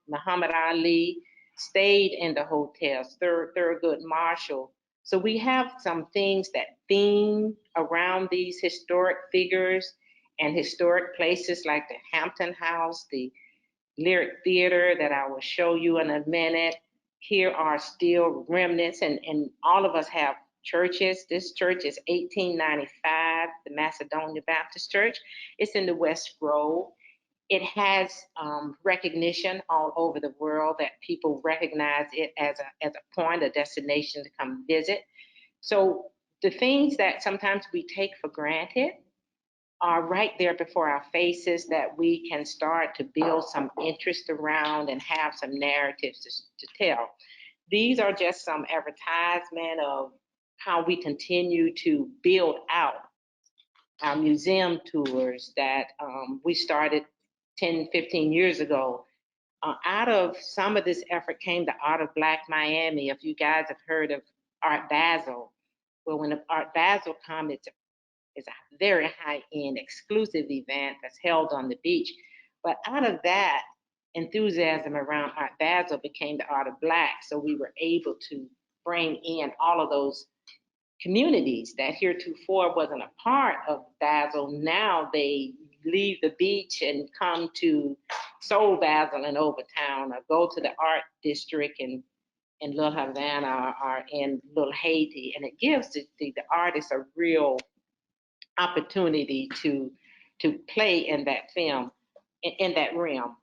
Muhammad Ali stayed in the hotels, Thurgood Marshall. So we have some things that theme around these historic figures and historic places like the Hampton House, the Lyric Theater that I will show you in a minute. Here are still remnants, and all of us have churches. This church is 1895, the Macedonia Baptist Church. It's in the West Grove. It has recognition all over the world that people recognize it as a point, a destination to come visit. So the things that sometimes we take for granted are right there before our faces that we can start to build some interest around and have some narratives to tell. These are just some advertisement of how we continue to build out our museum tours that we started 10, 15 years ago. Out of some of this effort came the Art of Black Miami. If you guys have heard of Art Basel, well, when Art Basel comes, it's a very high-end exclusive event that's held on the beach. But out of that, enthusiasm around Art Basel became the Art of Black. So we were able to bring in all of those communities that heretofore wasn't a part of Basel. Now they leave the beach and come to Soul Basel in Overtown, or go to the art district in Little Havana or in Little Haiti. And it gives the artists a real opportunity to play in that film, in that realm.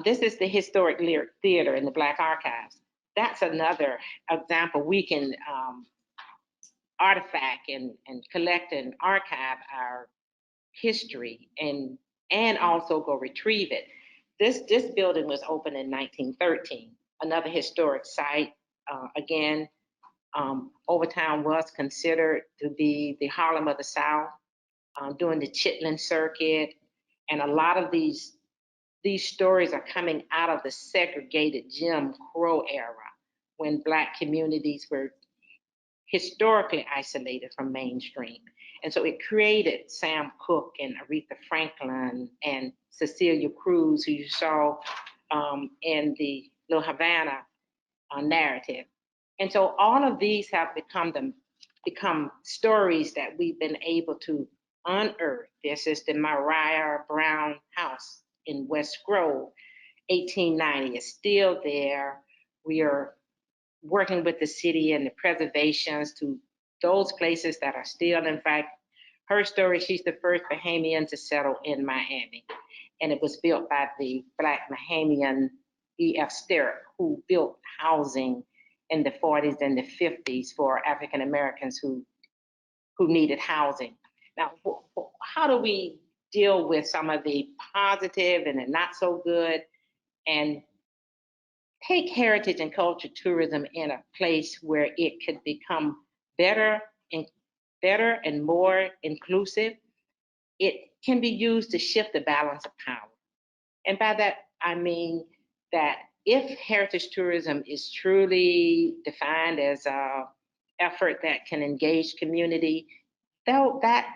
This is the Historic Lyric Theater in the Black Archives. That's another example. We can artifact and collect and archive our history and also go retrieve it. This building was opened in 1913, another historic site. Again, Overtown was considered to be the Harlem of the South during the Chitlin Circuit, and a lot of these stories are coming out of the segregated Jim Crow era, when Black communities were historically isolated from mainstream. And so it created Sam Cooke and Aretha Franklin and Cecilia Cruz, who you saw in the Little Havana narrative. And so all of these have become stories that we've been able to unearth. This is the Mariah Brown house in West Grove, 1890. It's still there. We are working with the city and the preservations to those places that are still. In fact, her story, she's the first Bahamian to settle in Miami. And it was built by the Black Bahamian E.F. Sterritt, who built housing in the 40s and the 50s for African Americans who needed housing. Now, how do we deal with some of the positive and the not so good, and take heritage and culture tourism in a place where it could become better and more inclusive? It can be used to shift the balance of power. And by that, I mean that if heritage tourism is truly defined as an effort that can engage community, that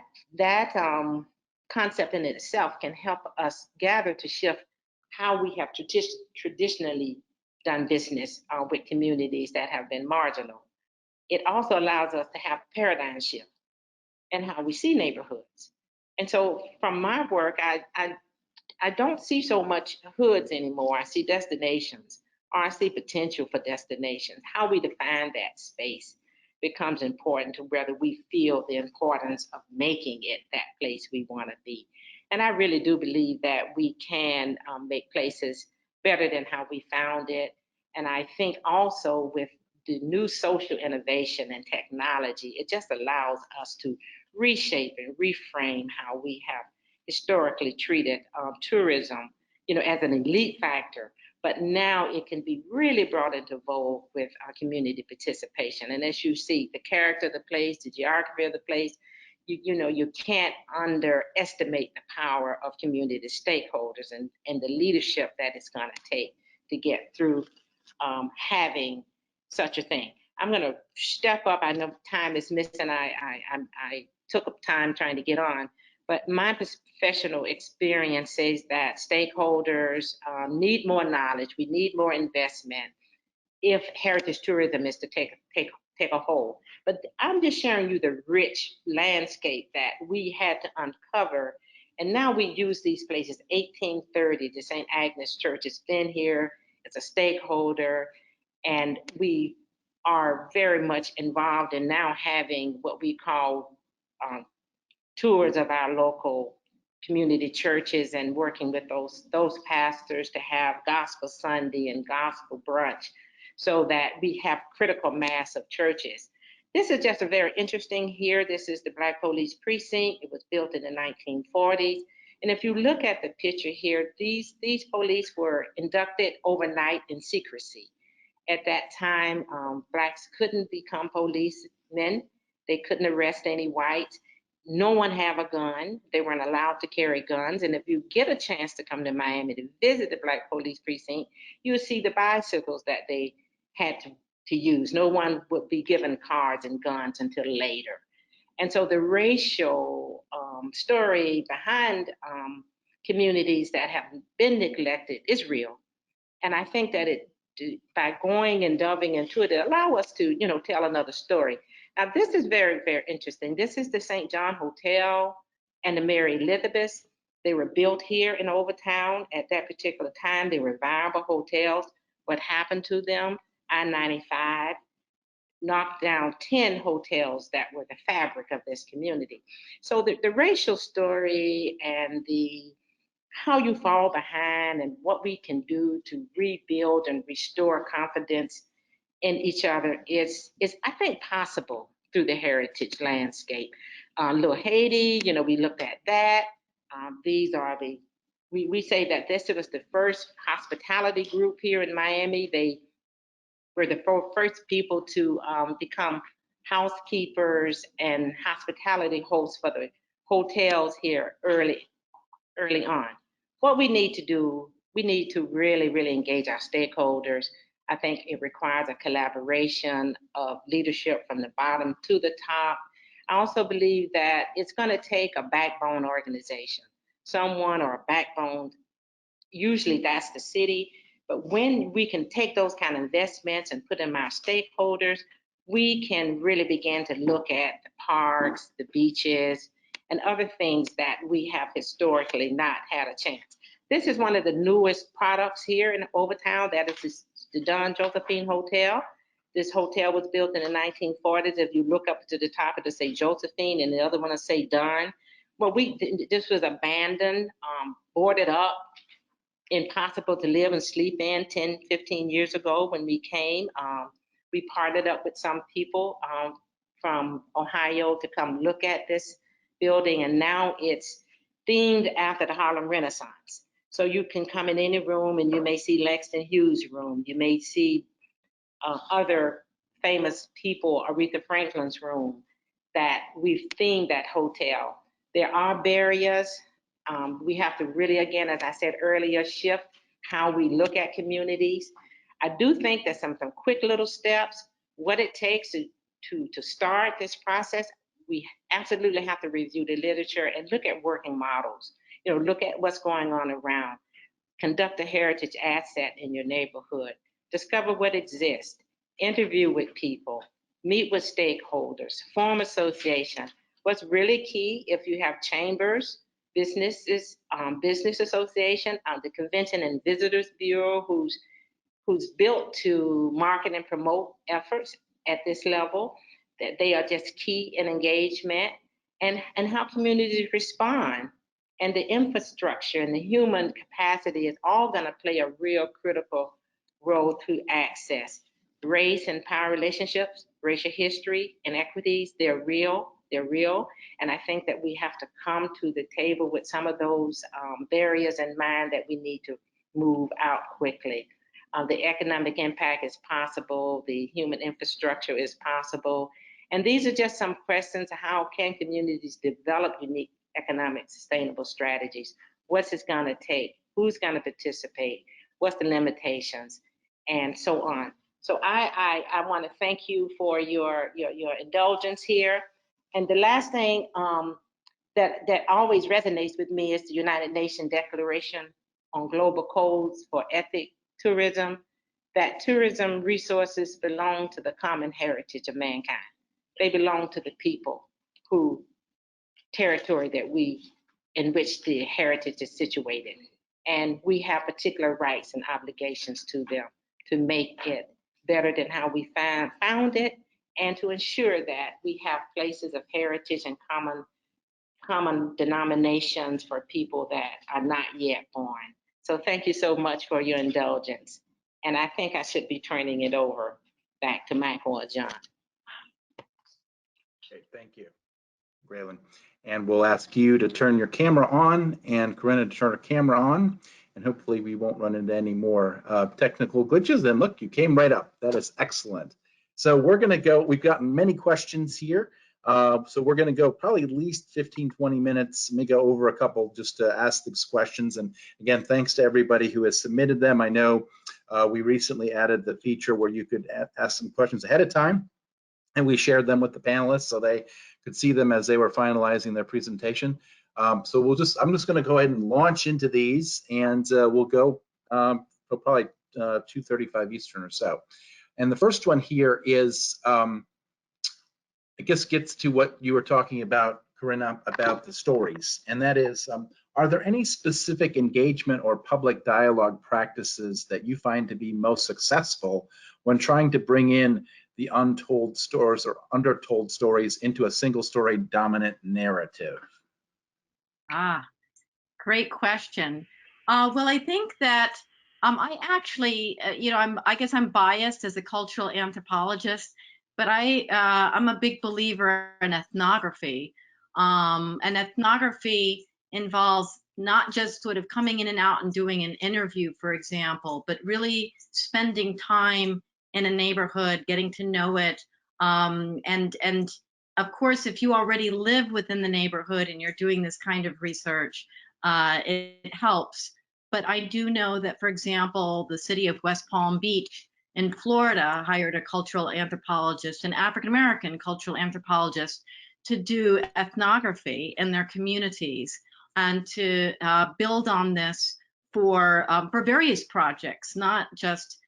concept in itself can help us gather to shift how we have traditionally done business with communities that have been marginal. It also allows us to have a paradigm shift in how we see neighborhoods. And so from my work, I don't see so much hoods anymore. I see destinations, or I see potential for destinations. How we define that space becomes important to whether we feel the importance of making it that place we want to be. And I really do believe that we can make places better than how we found it. And I think also with the new social innovation and technology, it just allows us to reshape and reframe how we have historically treated tourism, as an elite factor. But now it can be really brought into vogue with our community participation. And as you see, the character of the place, the geography of the place, you can't underestimate the power of community stakeholders and the leadership that it's going to take to get through having such a thing. I'm going to step up. I know time is missing. I took up time trying to get on, but my professional experience says that stakeholders need more knowledge. We need more investment if heritage tourism is to take a hold. But I'm just sharing you the rich landscape that we had to uncover. And now we use these places. 1830, the St. Agnes Church has been here. It's a stakeholder. And we are very much involved in now having what we call tours of our local community churches and working with those pastors to have gospel Sunday and gospel brunch so that we have critical mass of churches. This is just a very interesting here. This is the Black Police Precinct. It was built in the 1940s. And if you look at the picture here, these police were inducted overnight in secrecy. At that time, Blacks couldn't become policemen. They couldn't arrest any whites. No one have a gun. They weren't allowed to carry guns. And if you get a chance to come to Miami to visit the Black Police Precinct, you'll see the bicycles that they had to use. No one would be given cards and guns until later. And so the racial story behind communities that have been neglected is real. And I think that by going and delving into it, it allows us to, tell another story. Now, this is very, very interesting. This is the St. John Hotel and the Mary Elizabeth. They were built here in Overtown at that particular time. They were viable hotels. What happened to them? I-95 knocked down 10 hotels that were the fabric of this community. So the racial story and how you fall behind and what we can do to rebuild and restore confidence in each other is I think, possible through the heritage landscape. Little Haiti, we looked at that. These are we say that this was the first hospitality group here in Miami. They were the first people to become housekeepers and hospitality hosts for the hotels here early on. What we need to do, we need to really, really engage our stakeholders. I think it requires a collaboration of leadership from the bottom to the top. I also believe that it's going to take a backbone organization, someone or a backbone. Usually that's the city. But when we can take those kind of investments and put them in our stakeholders, we can really begin to look at the parks, the beaches, and other things that we have historically not had a chance. This is one of the newest products here in Overtown. That is the Don Josephine Hotel. This hotel was built in the 1940s. If you look up to the top, it'll say Josephine, and the other one will say Don. Well, this was abandoned, boarded up, impossible to live and sleep in 10, 15 years ago when we came. We partnered up with some people from Ohio to come look at this building, and now it's themed after the Harlem Renaissance. So you can come in any room and you may see Langston Hughes' room. You may see other famous people, Aretha Franklin's room, that we've themed that hotel. There are barriers. We have to really, again, as I said earlier, shift how we look at communities. I do think that some quick little steps, what it takes to start this process, we absolutely have to review the literature and look at working models. Look at what's going on around. Conduct a heritage asset in your neighborhood. Discover what exists. Interview with people. Meet with stakeholders. Form association. What's really key, if you have chambers, businesses, business association, the Convention and Visitors Bureau, who's built to market and promote efforts at this level, that they are just key in engagement, and how communities respond. And the infrastructure and the human capacity is all going to play a real critical role to access. Race and power relationships, racial history, inequities, they're real. And I think that we have to come to the table with some of those barriers in mind that we need to move out quickly. The economic impact is possible. The human infrastructure is possible. And these are just some questions. How can communities develop unique economic sustainable strategies? What's it going to take? Who's going to participate? What's the limitations? And so on. So I want to thank you for your indulgence here. And the last thing that always resonates with me is the United Nations Declaration on Global Codes for Ethic Tourism, that tourism resources belong to the common heritage of mankind. They belong to the people who territory in which the heritage is situated. And we have particular rights and obligations to them to make it better than how we found it, and to ensure that we have places of heritage and common denominations for people that are not yet born. So thank you so much for your indulgence. And I think I should be turning it over back to Michael or John. Okay, thank you, Graylyn. And we'll ask you to turn your camera on and Corinna to turn her camera on. And hopefully we won't run into any more technical glitches. And look, you came right up. That is excellent. So we're going to go, we've gotten many questions here. So we're going to go probably at least 15, 20 minutes, maybe go over a couple just to ask these questions. And again, thanks to everybody who has submitted them. I know we recently added the feature where you could ask some questions ahead of time, and we shared them with the panelists so they could see them as they were finalizing their presentation. So I'm just going to go ahead and launch into these, and we'll go for probably 2:35 Eastern or so. And the first one here is, I guess, gets to what you were talking about, Corinna, about the stories. And that is, are there any specific engagement or public dialogue practices that you find to be most successful when trying to bring in the untold stories or undertold stories into a single story dominant narrative? Great question. Well, I think that I actually, I guess I'm biased as a cultural anthropologist, but I'm a big believer in ethnography. And ethnography involves not just sort of coming in and out and doing an interview, for example, but really spending time in a neighborhood, getting to know it. And of course, if you already live within the neighborhood and you're doing this kind of research, it helps. But I do know that, for example, the city of West Palm Beach in Florida hired a cultural anthropologist, an African-American cultural anthropologist, to do ethnography in their communities and to build on this for various projects, not just,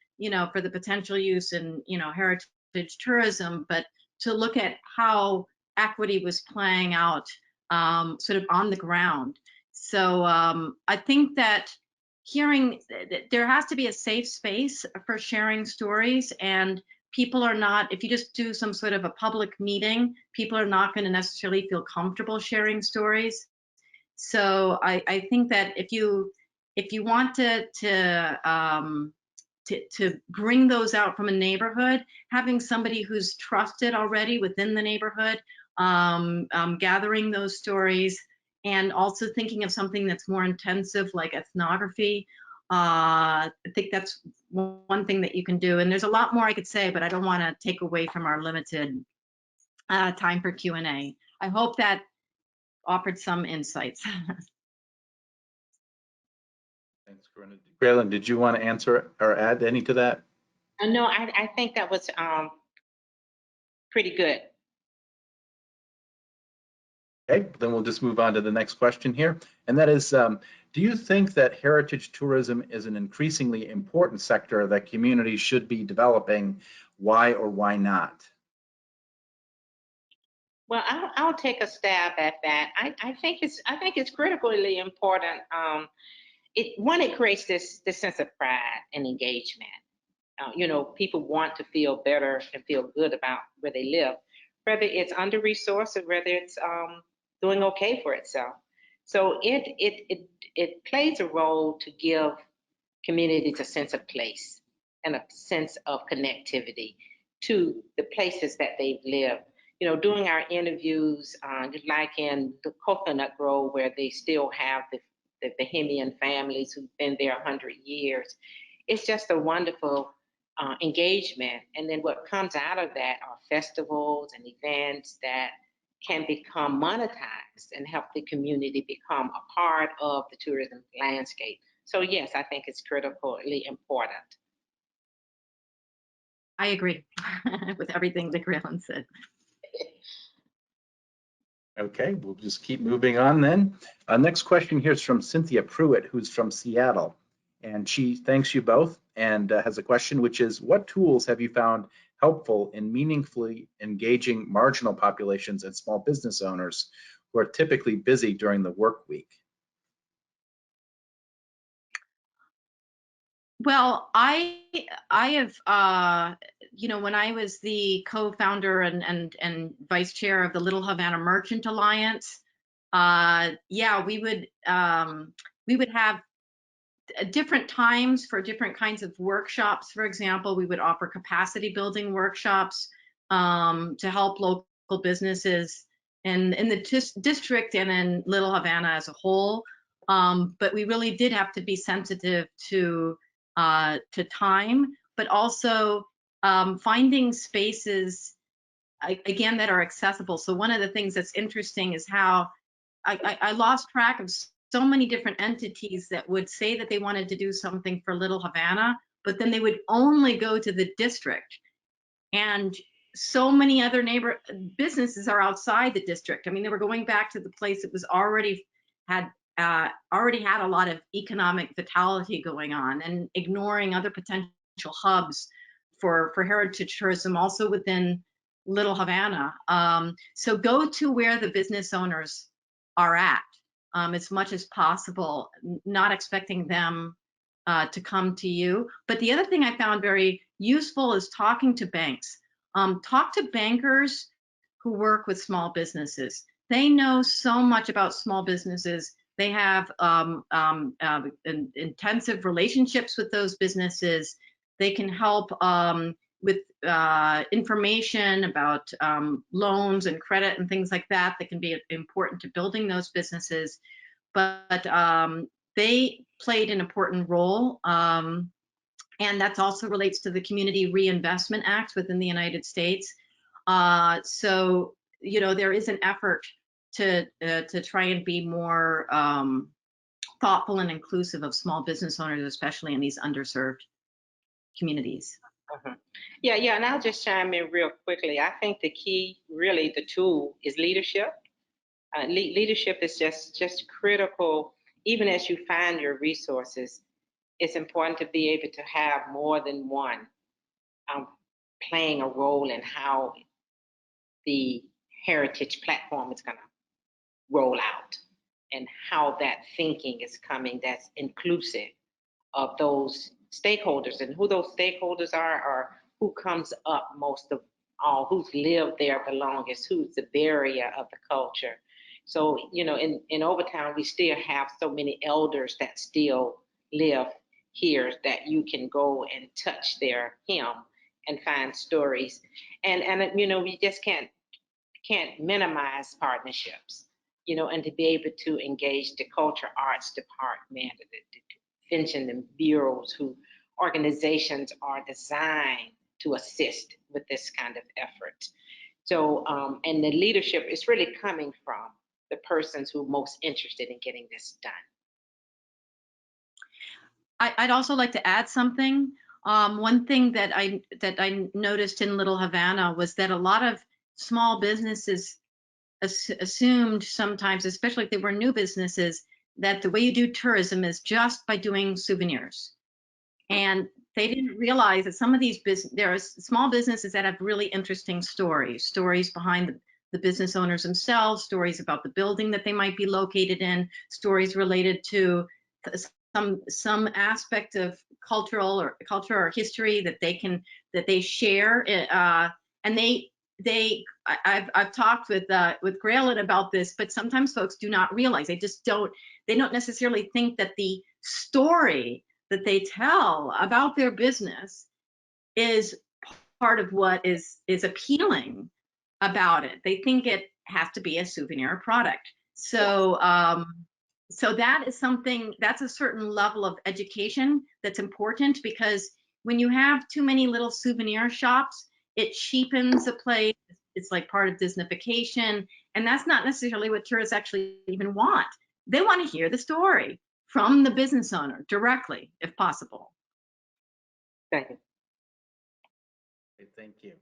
for the potential use in, heritage tourism, but to look at how equity was playing out sort of on the ground. So I think that there has to be a safe space for sharing stories, and people are not, if you just do some sort of a public meeting, people are not going to necessarily feel comfortable sharing stories. So I think that if you want to bring those out from a neighborhood, having somebody who's trusted already within the neighborhood, gathering those stories, and also thinking of something that's more intensive like ethnography. I think that's one thing that you can do. And there's a lot more I could say, but I don't want to take away from our limited time for Q&A. I hope that offered some insights. Thanks, Corinna. Graylyn, did you want to answer or add any to that? No, I think that was pretty good. Okay, then we'll just move on to the next question here. And that is, do you think that heritage tourism is an increasingly important sector that communities should be developing? Why or why not? Well, I'll take a stab at that. I think it's critically important. It creates this sense of pride and engagement. People want to feel better and feel good about where they live, whether it's under-resourced or whether it's doing okay for itself. So it plays a role to give communities a sense of place and a sense of connectivity to the places that they've lived. Doing our interviews, like in the Coconut Grove, where they still have the Bahamian families who've been there 100 years. It's just a wonderful engagement. And then what comes out of that are festivals and events that can become monetized and help the community become a part of the tourism landscape. So yes, I think it's critically important. I agree with everything that Graylyn said. Okay, we'll just keep moving on then. Next question here is from Cynthia Pruitt, who's from Seattle. And she thanks you both and has a question, which is, what tools have you found helpful in meaningfully engaging marginal populations and small business owners who are typically busy during the work week? Well, I have, when I was the co-founder and vice chair of the Little Havana Merchant Alliance, yeah, we would have different times for different kinds of workshops. For example, we would offer capacity building workshops to help local businesses in the district and in Little Havana as a whole. But we really did have to be sensitive to time, but also finding spaces again that are accessible. So one of the things that's interesting is how I lost track of so many different entities that would say that they wanted to do something for Little Havana, but then they would only go to the district. And so many other businesses are outside the district. I mean, they were going back to the place that was already had a lot of economic vitality going on and ignoring other potential hubs for heritage tourism also within Little Havana. So go to where the business owners are at as much as possible, not expecting them to come to you. But the other thing I found very useful is talking to banks. Talk to bankers who work with small businesses. They know so much about small businesses. They have intensive relationships with those businesses. They can help with information about loans and credit and things like that that can be important to building those businesses. But they played an important role. And that also relates to the Community Reinvestment Act within the United States. So, there is an effort to try and be more thoughtful and inclusive of small business owners, especially in these underserved communities. Yeah, and I'll just chime in real quickly. I think the key, really, the tool is leadership. Leadership is just critical. Even as you find your resources, it's important to be able to have more than one playing a role in how the heritage platform is going to roll out and how that thinking is coming that's inclusive of those stakeholders. And who those stakeholders are who comes up most of all, who's lived there the longest, who's the barrier of the culture. So, in Overtown, we still have so many elders that still live here that you can go and touch their hem and find stories. And we just can't minimize partnerships, and to be able to engage the culture arts department, the convention and bureaus, organizations are designed to assist with this kind of effort. So, and the leadership is really coming from the persons who are most interested in getting this done. I'd also like to add something. One thing that I noticed in Little Havana was that a lot of small businesses assumed sometimes, especially if they were new businesses, that the way you do tourism is just by doing souvenirs. And they didn't realize that some of these there are small businesses that have really interesting stories behind the business owners themselves, stories about the building that they might be located in, stories related to some aspect of culture or history that they share. And I've talked with Graylyn about this, but sometimes folks do not realize, they don't necessarily think that the story that they tell about their business is part of what is appealing about it. They think it has to be a souvenir product. So so that is something, that's a certain level of education that's important, because when you have too many little souvenir shops, it cheapens a place. It's like part of Disneyfication, and that's not necessarily what tourists actually even want. They want to hear the story from the business owner directly, if possible. Thank you. Okay, thank you.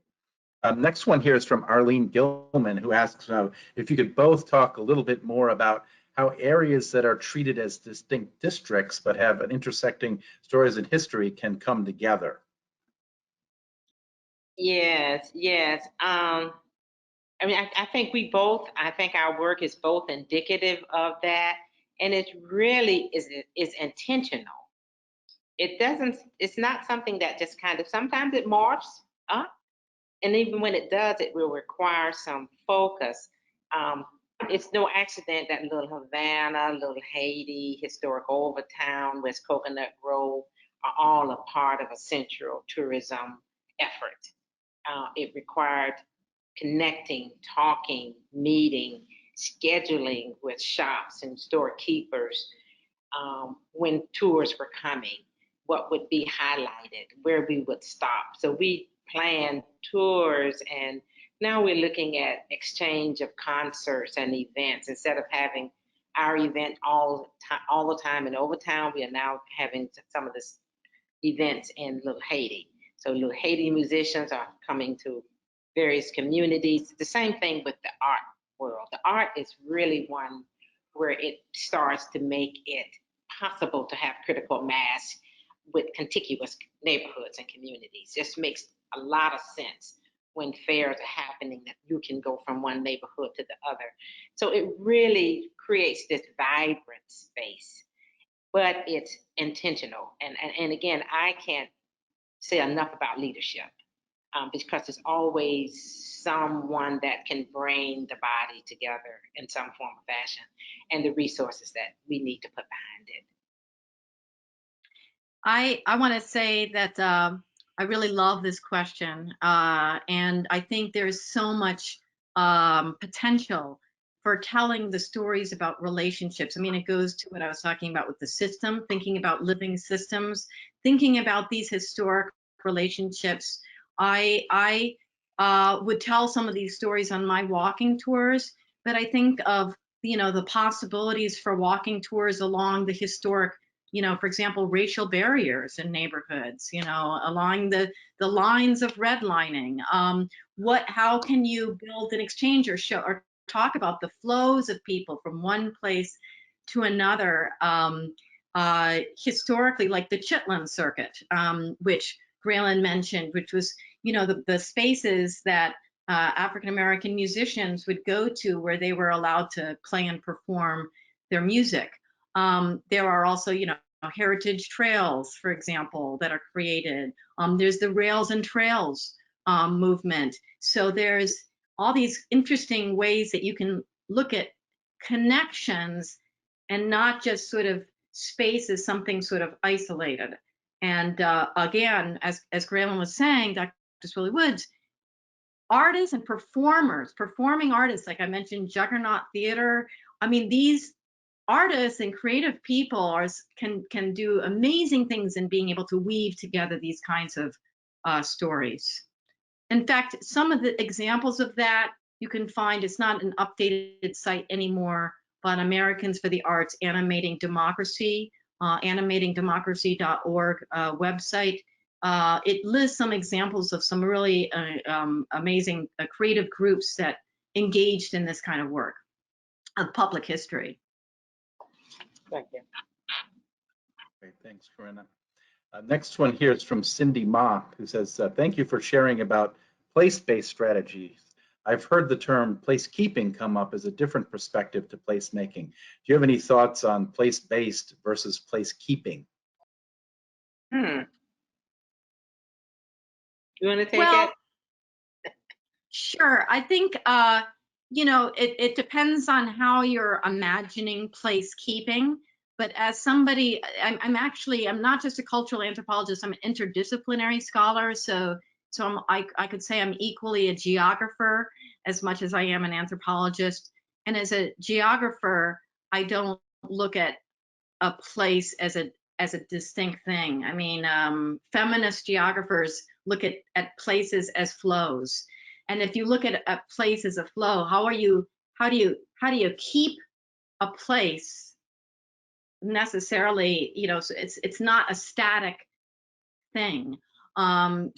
Next one here is from Arlene Gilman, who asks if you could both talk a little bit more about how areas that are treated as distinct districts but have an intersecting stories and history can come together. Yes, yes. I mean, I think I think our work is both indicative of that, and it really is intentional. It's not something that just kind of, sometimes it morphs up, and even when it does, it will require some focus. It's no accident that Little Havana, Little Haiti, Historic Overtown, West Coconut Grove are all a part of a central tourism effort. It required connecting, talking, meeting, scheduling with shops and storekeepers when tours were coming, what would be highlighted, where we would stop. So we planned tours, and now we're looking at exchange of concerts and events. Instead of having our event all the time in Overtown, we are now having some of this events in Little Haiti. So Little Haiti musicians are coming to various communities. The same thing with the art world. The art is really one where it starts to make it possible to have critical mass with contiguous neighborhoods and communities. Just makes a lot of sense when fairs are happening, that you can go from one neighborhood to the other. So it really creates this vibrant space, but it's intentional. And again, I can't say enough about leadership. Because there's always someone that can bring the body together in some form or fashion, and the resources that we need to put behind it. I want to say that I really love this question, and I think there's so much potential for telling the stories about relationships. I mean, it goes to what I was talking about with the system, thinking about living systems, thinking about these historic relationships. I would tell some of these stories on my walking tours, but I think of, the possibilities for walking tours along the historic, for example, racial barriers in neighborhoods, along the lines of redlining. How can you build an exchange or show or talk about the flows of people from one place to another, historically, like the Chitlin Circuit, which Graylyn mentioned, which was, the spaces that African-American musicians would go to where they were allowed to play and perform their music. There are also, heritage trails, for example, that are created. There's the Rails and Trails movement. So there's all these interesting ways that you can look at connections and not just sort of space as something sort of isolated. And again, as Graylyn was saying, Dr. Swilley-Woods, artists and performers, performing artists, like I mentioned, Juggernaut Theater. I mean, these artists and creative people can do amazing things in being able to weave together these kinds of stories. In fact, some of the examples of that you can find, it's not an updated site anymore, but Americans for the Arts Animating Democracy, animatingdemocracy.org website. It lists some examples of some really amazing creative groups that engaged in this kind of work of public history. Thank you. Great, thanks, Corinna. Next one here is from Cindy Ma, who says, thank you for sharing about place-based strategies. I've heard the term placekeeping come up as a different perspective to placemaking. Do you have any thoughts on place-based versus placekeeping? You want to take it? Sure. I think, it depends on how you're imagining placekeeping. But as somebody, I'm not just a cultural anthropologist, I'm an interdisciplinary scholar. So I could say I'm equally a geographer as much as I am an anthropologist. And as a geographer, I don't look at a place as as a distinct thing. I mean, feminist geographers look at places as flows. And if you look at a place as a flow, how do you keep a place necessarily, so it's not a static thing. But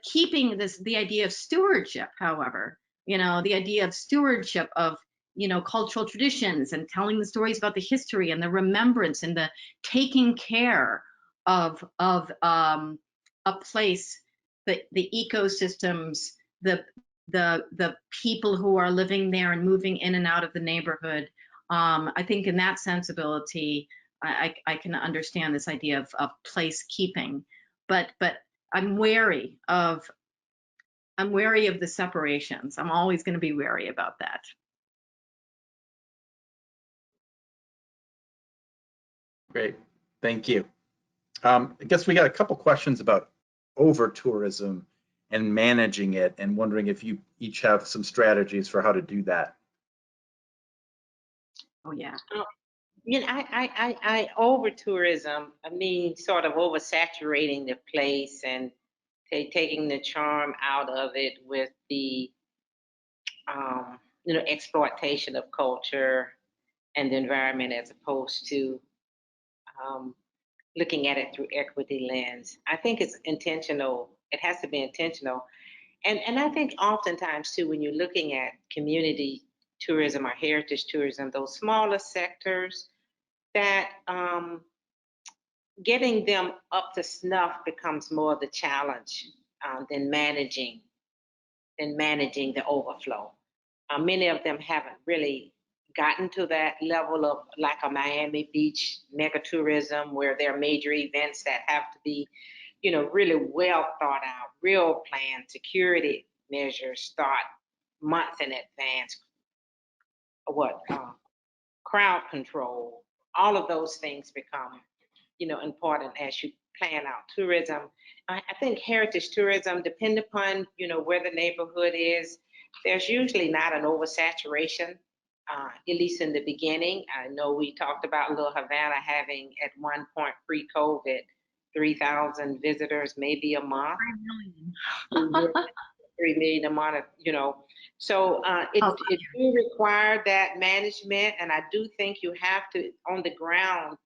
keeping the idea of stewardship, however, the idea of stewardship of, cultural traditions and telling the stories about the history and the remembrance and the taking care of a place, the ecosystems, the people who are living there and moving in and out of the neighborhood. I think in that sensibility, I can understand this idea of place keeping, but I'm wary of the separations. I'm always going to be wary about that. Great, thank you. I guess we got a couple questions about over tourism and managing it, and wondering if you each have some strategies for how to do that. Oh yeah. I over tourism, I mean, sort of oversaturating the place and taking the charm out of it with the, exploitation of culture and the environment, as opposed to looking at it through equity lens. I think it's intentional. It has to be intentional. And I think oftentimes too, when you're looking at community tourism or heritage tourism, those smaller sectors, that getting them up to snuff becomes more of the challenge than managing the overflow. Many of them haven't really gotten to that level of, like, a Miami Beach mega tourism, where there are major events that have to be, really well thought out, real planned, security measures start months in advance. Crowd control, all of those things become, important as you plan out tourism. I think heritage tourism, depending upon, where the neighborhood is, there's usually not an oversaturation, at least in the beginning. I know we talked about Little Havana having at one point pre-COVID 3,000 visitors maybe a month. 3 million. 3 million a month, So it do require that management, and I do think you have to, on the ground,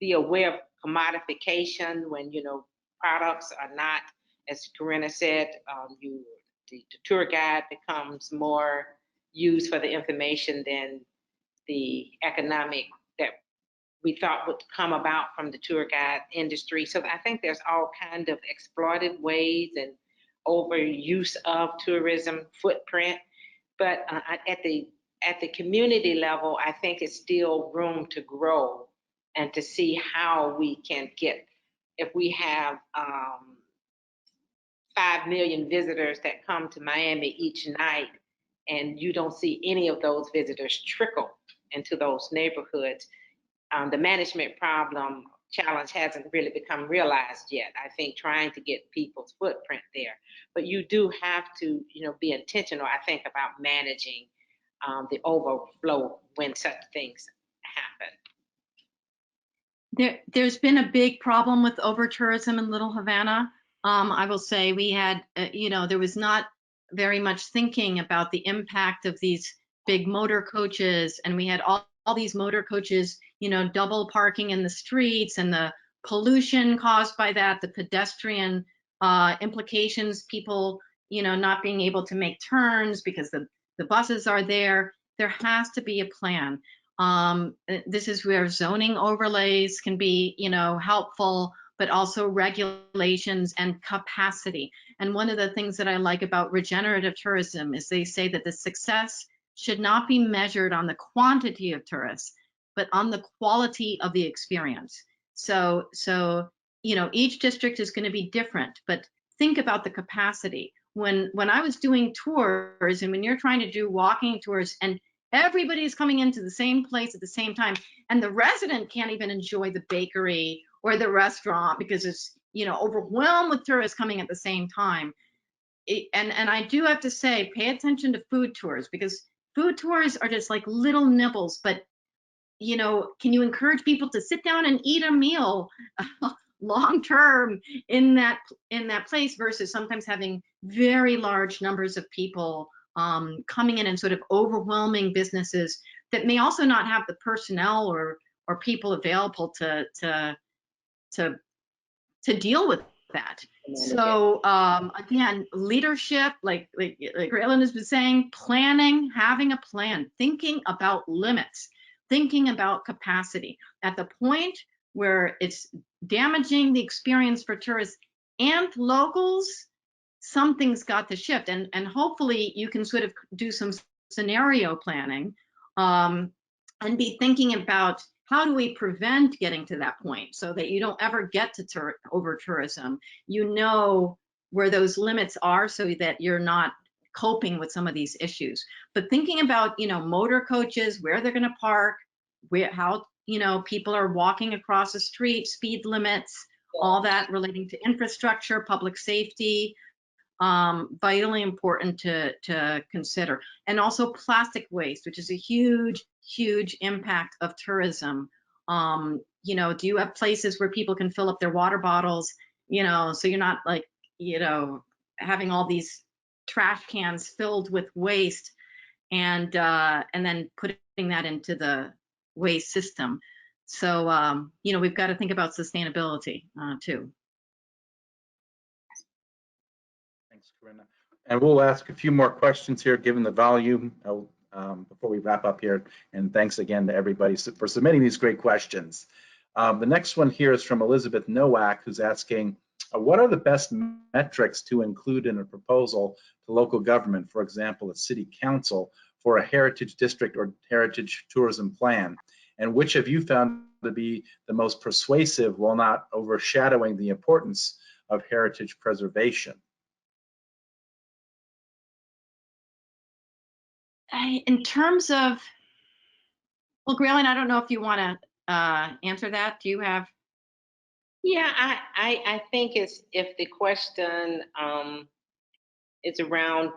be aware of commodification when, products are not, as Corinna said, the tour guide becomes more used for the information than the economic that we thought would come about from the tour guide industry. So I think there's all kind of exploited ways and overuse of tourism footprint. But at the community level, I think it's still room to grow and to see how we can get, if we have 5 million visitors that come to Miami each night, and you don't see any of those visitors trickle into those neighborhoods, the management challenge hasn't really become realized yet. I think trying to get people's footprint there, but you do have to, be intentional, I think, about managing the overflow when such things happen. There's been a big problem with over tourism in Little Havana. I will say we had, there was not very much thinking about the impact of these big motor coaches, and we had all these motor coaches, double parking in the streets, and the pollution caused by that, the pedestrian implications, people, not being able to make turns because the buses are there. There has to be a plan. This is where zoning overlays can be, helpful, but also regulations and capacity. And one of the things that I like about regenerative tourism is they say that the success should not be measured on the quantity of tourists, but on the quality of the experience. So each district is going to be different, but think about the capacity. When I was doing tours, and when you're trying to do walking tours, and everybody's coming into the same place at the same time, and the resident can't even enjoy the bakery or the restaurant because it's, overwhelmed with tourists coming at the same time. And I do have to say, pay attention to food tours, because food tours are just like little nibbles, but you know, can you encourage people to sit down and eat a meal long term in that place, versus sometimes having very large numbers of people coming in and sort of overwhelming businesses that may also not have the personnel or people available to deal with that. So again, leadership, like Graylyn has been saying, planning, having a plan, thinking about limits, thinking about capacity. At the point where it's damaging the experience for tourists and locals, something's got to shift. And hopefully you can sort of do some scenario planning and be thinking about, how do we prevent getting to that point so that you don't ever get to over tourism? You know where those limits are so that you're not coping with some of these issues. But thinking about, you know, motor coaches, where they're going to park, how, you know, people are walking across the street, speed limits, all that relating to infrastructure, public safety, vitally important to consider. And also plastic waste, which is a huge impact of tourism. You know, do you have places where people can fill up their water bottles, you know, so you're not like, you know, having all these trash cans filled with waste and then putting that into the waste system. So, you know, we've got to think about sustainability too. Thanks, Corinna. And we'll ask a few more questions here, given the volume, before we wrap up here. And thanks again to everybody for submitting these great questions. The next one here is from Elizabeth Nowak, who's asking, what are the best metrics to include in a proposal to local government, for example, a city council, for a heritage district or heritage tourism plan? And which have you found to be the most persuasive while not overshadowing the importance of heritage preservation? In terms of, well, Graylyn, I don't know if you want to answer that. Do you have? Yeah, I think it's, if the question is around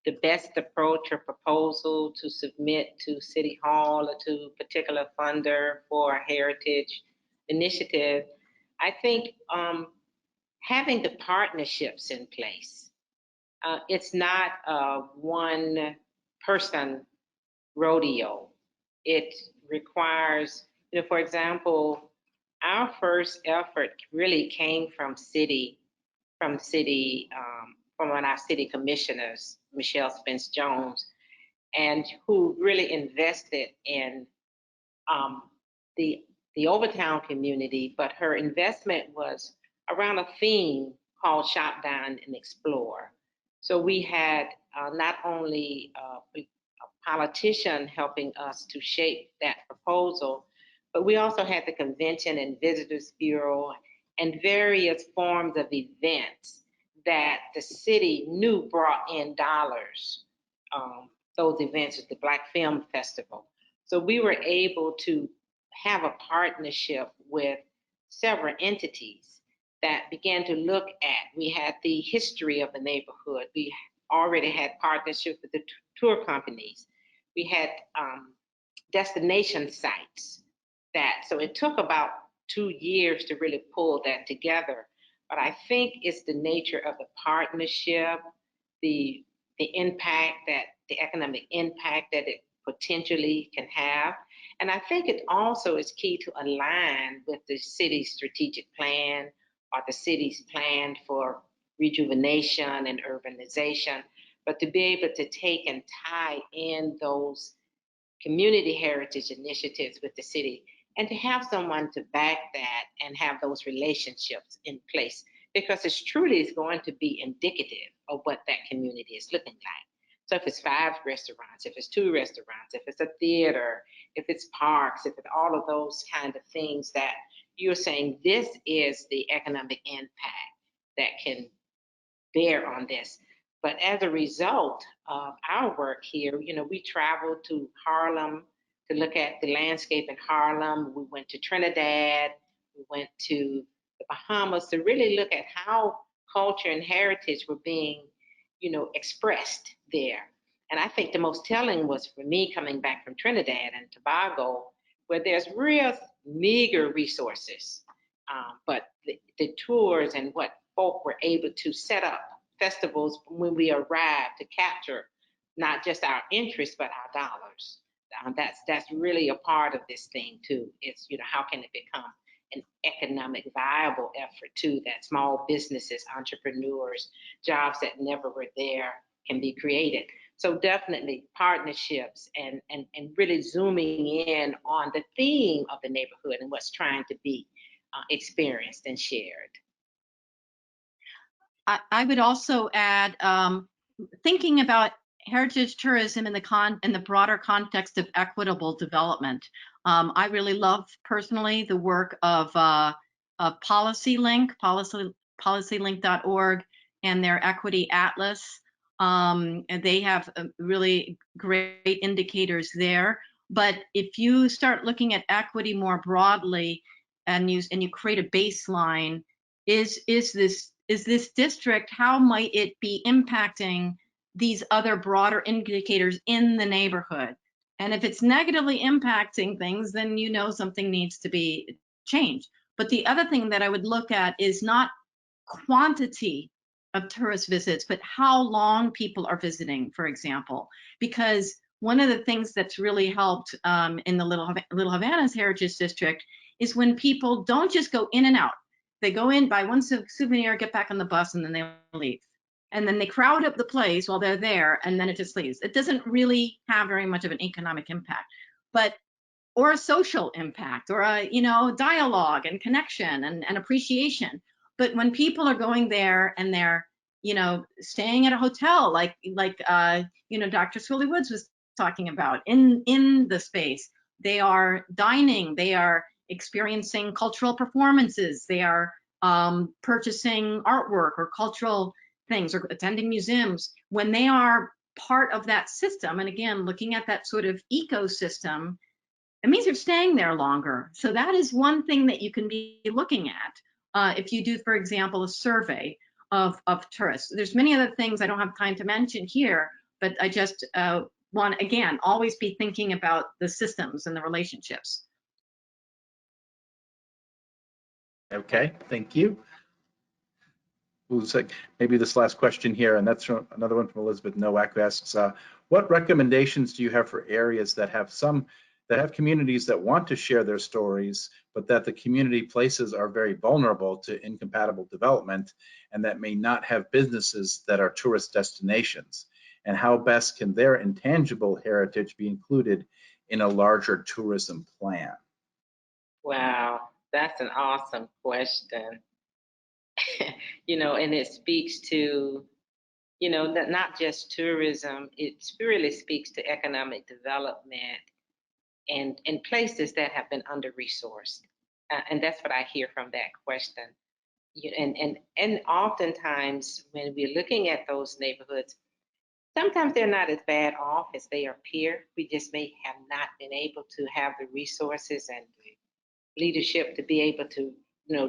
the best approach or proposal to submit to City Hall or to a particular funder for a heritage initiative, I think having the partnerships in place. It's not a one person rodeo. It requires, you know, for example, our first effort really came from one of our city commissioners, Michelle Spence Jones, and who really invested in the Overtown community, but her investment was around a theme called Shop Down and Explore. So we had not only a politician helping us to shape that proposal, but we also had the Convention and Visitors Bureau and various forms of events that the city knew brought in dollars. Those events was the Black Film Festival. So we were able to have a partnership with several entities that began to look at, we had the history of the neighborhood. We already had partnerships with the tour companies. We had destination sites so it took about 2 years to really pull that together. But I think it's the nature of the partnership, the impact, that the economic impact that it potentially can have. And I think it also is key to align with the city's strategic plan or the city's plan for rejuvenation and urbanization, but to be able to take and tie in those community heritage initiatives with the city, and to have someone to back that and have those relationships in place, because it's truly going to be indicative of what that community is looking like. So if it's 5 restaurants, if it's 2 restaurants, if it's a theater, if it's parks, if it's all of those kind of things that you're saying, this is the economic impact that can bear on this. But as a result of our work here, you know, we traveled to Harlem to look at the landscape in Harlem. We went to Trinidad, we went to the Bahamas to really look at how culture and heritage were being, you know, expressed there. And I think the most telling was for me coming back from Trinidad and Tobago, where there's real meager resources. But the tours and what folk were able to set up festivals when we arrived to capture not just our interest, but our dollars. That's really a part of this thing too. It's, how can it become an economic viable effort too, that small businesses, entrepreneurs, jobs that never were there can be created. So definitely partnerships and really zooming in on the theme of the neighborhood and what's trying to be experienced and shared. I would also add, thinking about heritage tourism in the broader context of equitable development. I really love personally the work of PolicyLink, PolicyLink.org, and their Equity Atlas. And they have really great indicators there. But if you start looking at equity more broadly, and you create a baseline, is this district, how might it be impacting these other broader indicators in the neighborhood? And if it's negatively impacting things, then something needs to be changed. But the other thing that I would look at is not quantity of tourist visits, but how long people are visiting, for example. Because one of the things that's really helped in the Little Havana's Heritage District is when people don't just go in and out. They go in, buy one souvenir, get back on the bus, and then they leave. And then they crowd up the place while they're there, and then it just leaves. It doesn't really have very much of an economic impact, or a social impact, or a dialogue and connection and appreciation. But when people are going there and they're staying at a hotel, like Dr. Swilley-Woods was talking about in the space, they are dining, they are experiencing cultural performances, they are purchasing artwork or cultural things, or attending museums. When they are part of that system, and again, looking at that sort of ecosystem, it means you're staying there longer. So that is one thing that you can be looking at if you do, for example, a survey of tourists. There's many other things I don't have time to mention here, but I just want, again, always be thinking about the systems and the relationships. Okay, thank you. Maybe this last question here, and that's another one from Elizabeth Nowak, who asks, what recommendations do you have for areas that have communities that want to share their stories, but that the community places are very vulnerable to incompatible development and that may not have businesses that are tourist destinations? And how best can their intangible heritage be included in a larger tourism plan? Wow, that's an awesome question. And it speaks to, not just tourism, it really speaks to economic development and places that have been under-resourced. And that's what I hear from that question. And oftentimes when we're looking at those neighborhoods, sometimes they're not as bad off as they appear. We just may have not been able to have the resources and the leadership to be able to,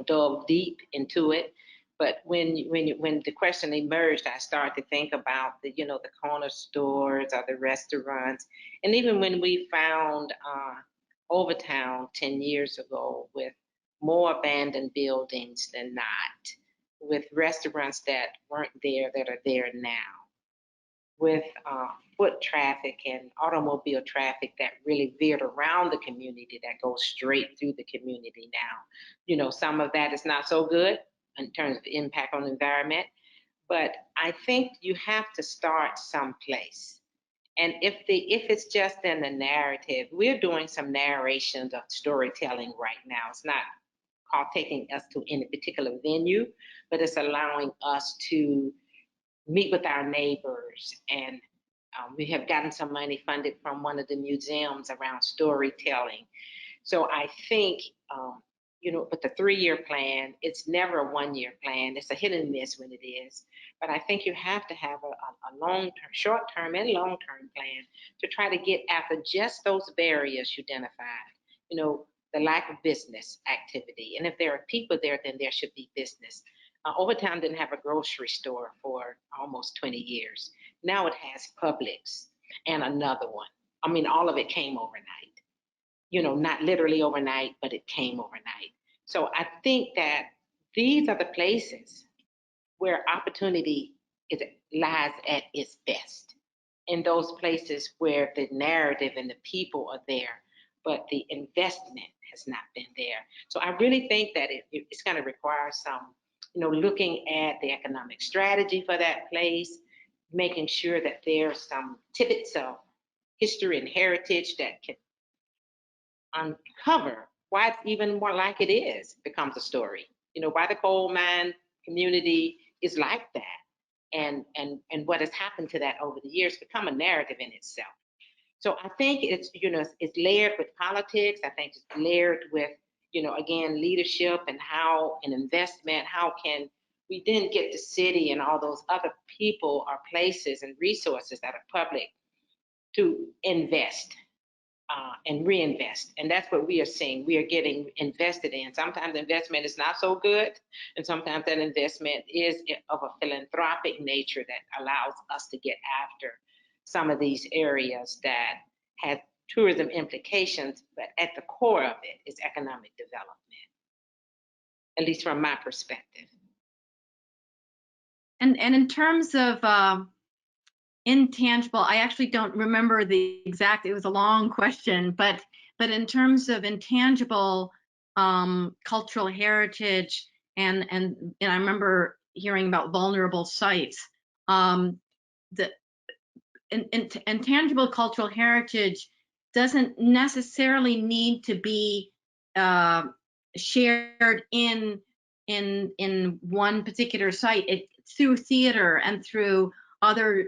delve deep into it. But when the question emerged, I started to think about the corner stores or the restaurants. And even when we found Overtown 10 years ago with more abandoned buildings than not, with restaurants that weren't there that are there now, with foot traffic and automobile traffic that really veered around the community that goes straight through the community now. Some of that is not so good in terms of impact on the environment, but I think you have to start someplace. And if it's just in the narrative, we're doing some narrations of storytelling right now. It's not called taking us to any particular venue, but it's allowing us to meet with our neighbors. And we have gotten some money funded from one of the museums around storytelling. So I think, but the 3-year plan, it's never a 1-year plan. It's a hit and miss when it is. But I think you have to have a long-term, short-term and long-term plan to try to get after just those barriers you identified. The lack of business activity. And if there are people there, then there should be business. Overtown didn't have a grocery store for almost 20 years. Now it has Publix and another one. I mean, all of it came overnight. not literally overnight, but it came overnight. So I think that these are the places where opportunity lies at its best. In those places where the narrative and the people are there, but the investment has not been there. So I really think that it's going to require some, looking at the economic strategy for that place, making sure that there's some tidbits of history and heritage that can uncover why it's even more like it is becomes a story. Why the coal mine community is like that, and what has happened to that over the years become a narrative in itself. So I think it's layered with politics. I think it's layered with again leadership and how an investment. How can we then get the city and all those other people or places and resources that are public to invest and reinvest? And that's what we are seeing. We are getting invested in. Sometimes investment is not so good, and sometimes that investment is of a philanthropic nature that allows us to get after some of these areas that have tourism implications, but at the core of it is economic development, at least from my perspective. And in terms of intangible, I actually don't remember the exact, it was a long question, but in terms of intangible cultural heritage, and I remember hearing about vulnerable sites. The intangible cultural heritage doesn't necessarily need to be shared in one particular site. Through theater and through other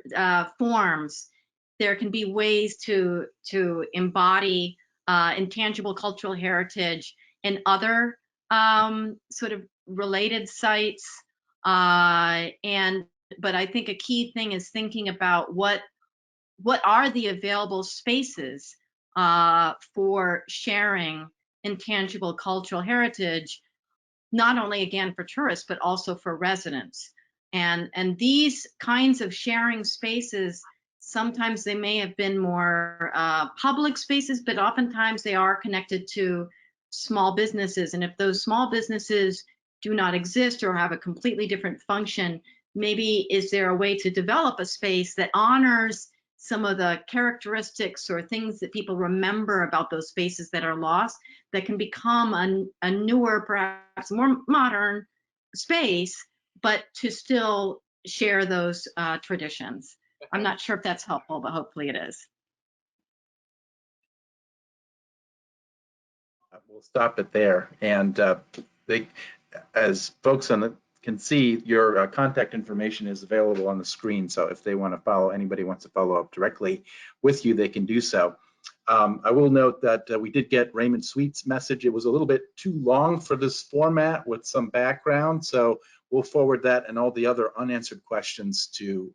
forms, there can be ways to embody intangible cultural heritage in other sort of related sites. But I think a key thing is thinking about what are the available spaces for sharing intangible cultural heritage, not only again for tourists, but also for residents. And these kinds of sharing spaces, sometimes they may have been more public spaces, but oftentimes they are connected to small businesses. And if those small businesses do not exist or have a completely different function, maybe is there a way to develop a space that honors some of the characteristics or things that people remember about those spaces that are lost, that can become a newer, perhaps more modern space, but to still share those traditions. I'm not sure if that's helpful, but hopefully it is. We'll stop it there. And as folks can see, your contact information is available on the screen. So if they want to follow, anybody wants to follow up directly with you, they can do so. I will note that we did get Raymond Sweet's message. It was a little bit too long for this format with some background. So we'll forward that and all the other unanswered questions to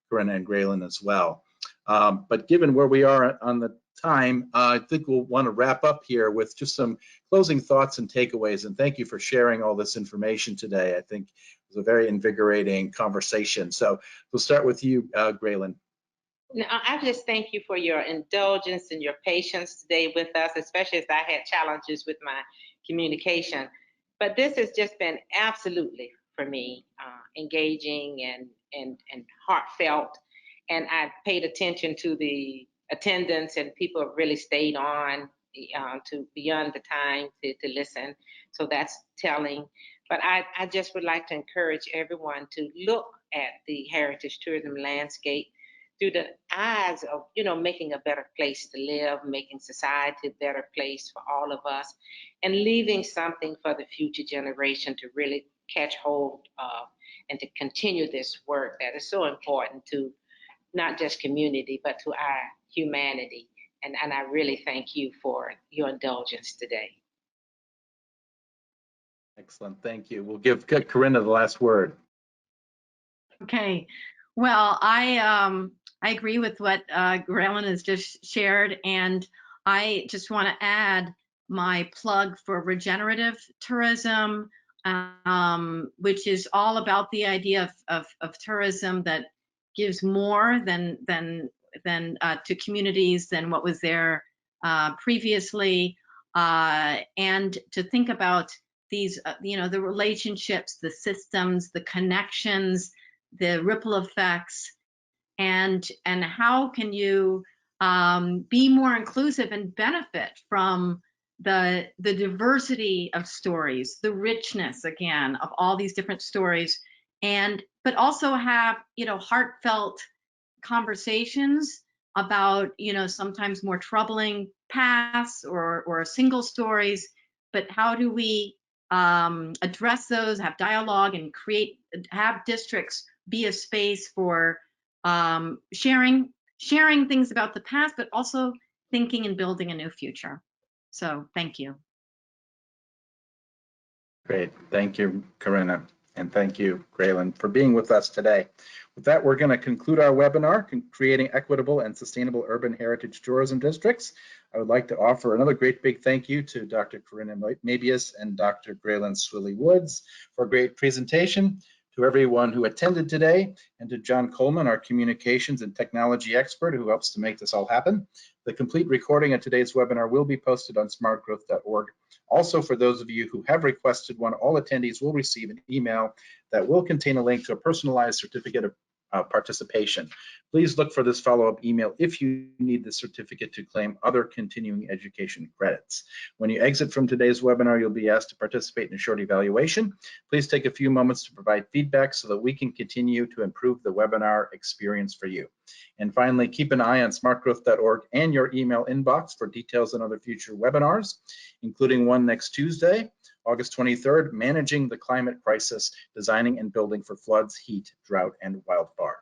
Corinna and Graylyn as well. But given where we are on the time, I think we'll want to wrap up here with just some closing thoughts and takeaways. And thank you for sharing all this information today. I think it was a very invigorating conversation. So we'll start with you, Graylyn. I just thank you for your indulgence and your patience today with us, especially as I had challenges with my communication. But this has just been absolutely, for me, engaging and heartfelt. And I paid attention to the attendance, and people have really stayed on to beyond the time to listen. So that's telling. But I just would like to encourage everyone to look at the heritage tourism landscape through the eyes of, making a better place to live, making society a better place for all of us, and leaving something for the future generation to really catch hold of and to continue this work that is so important to not just community, but to our humanity. And I really thank you for your indulgence today. Excellent, thank you. We'll give Corinna the last word. Okay, well, I agree with what Graylyn has just shared, and I just want to add my plug for regenerative tourism, which is all about the idea of tourism that gives more than to communities than what was there previously, and to think about these, the relationships, the systems, the connections, the ripple effects, and how can you be more inclusive and benefit from the diversity of stories, the richness, again, of all these different stories, but also have, heartfelt conversations about, sometimes more troubling pasts or single stories, but how do we address those, have dialogue, and have districts be a space for sharing things about the past, but also thinking and building a new future. So thank you. Great. Thank you, Corinna. And thank you, Graylyn, for being with us today. With that, we're going to conclude our webinar, Creating Equitable and Sustainable Urban Heritage Tourism Districts. I would like to offer another great big thank you to Dr. Corinna Moebius and Dr. Graylyn Swilley-Woods for a great presentation, to everyone who attended today, and to John Coleman, our communications and technology expert who helps to make this all happen. The complete recording of today's webinar will be posted on smartgrowth.org. Also, for those of you who have requested one, all attendees will receive an email that will contain a link to a personalized certificate of participation. Please look for this follow-up email if you need the certificate to claim other continuing education credits. When you exit from today's webinar, you'll be asked to participate in a short evaluation. Please take a few moments to provide feedback so that we can continue to improve the webinar experience for you. And finally, keep an eye on smartgrowth.org and your email inbox for details on other future webinars, including one next Tuesday, August 23rd, Managing the Climate Crisis, Designing and Building for Floods, Heat, Drought, and Wildfire.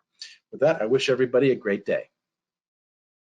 With that, I wish everybody a great day.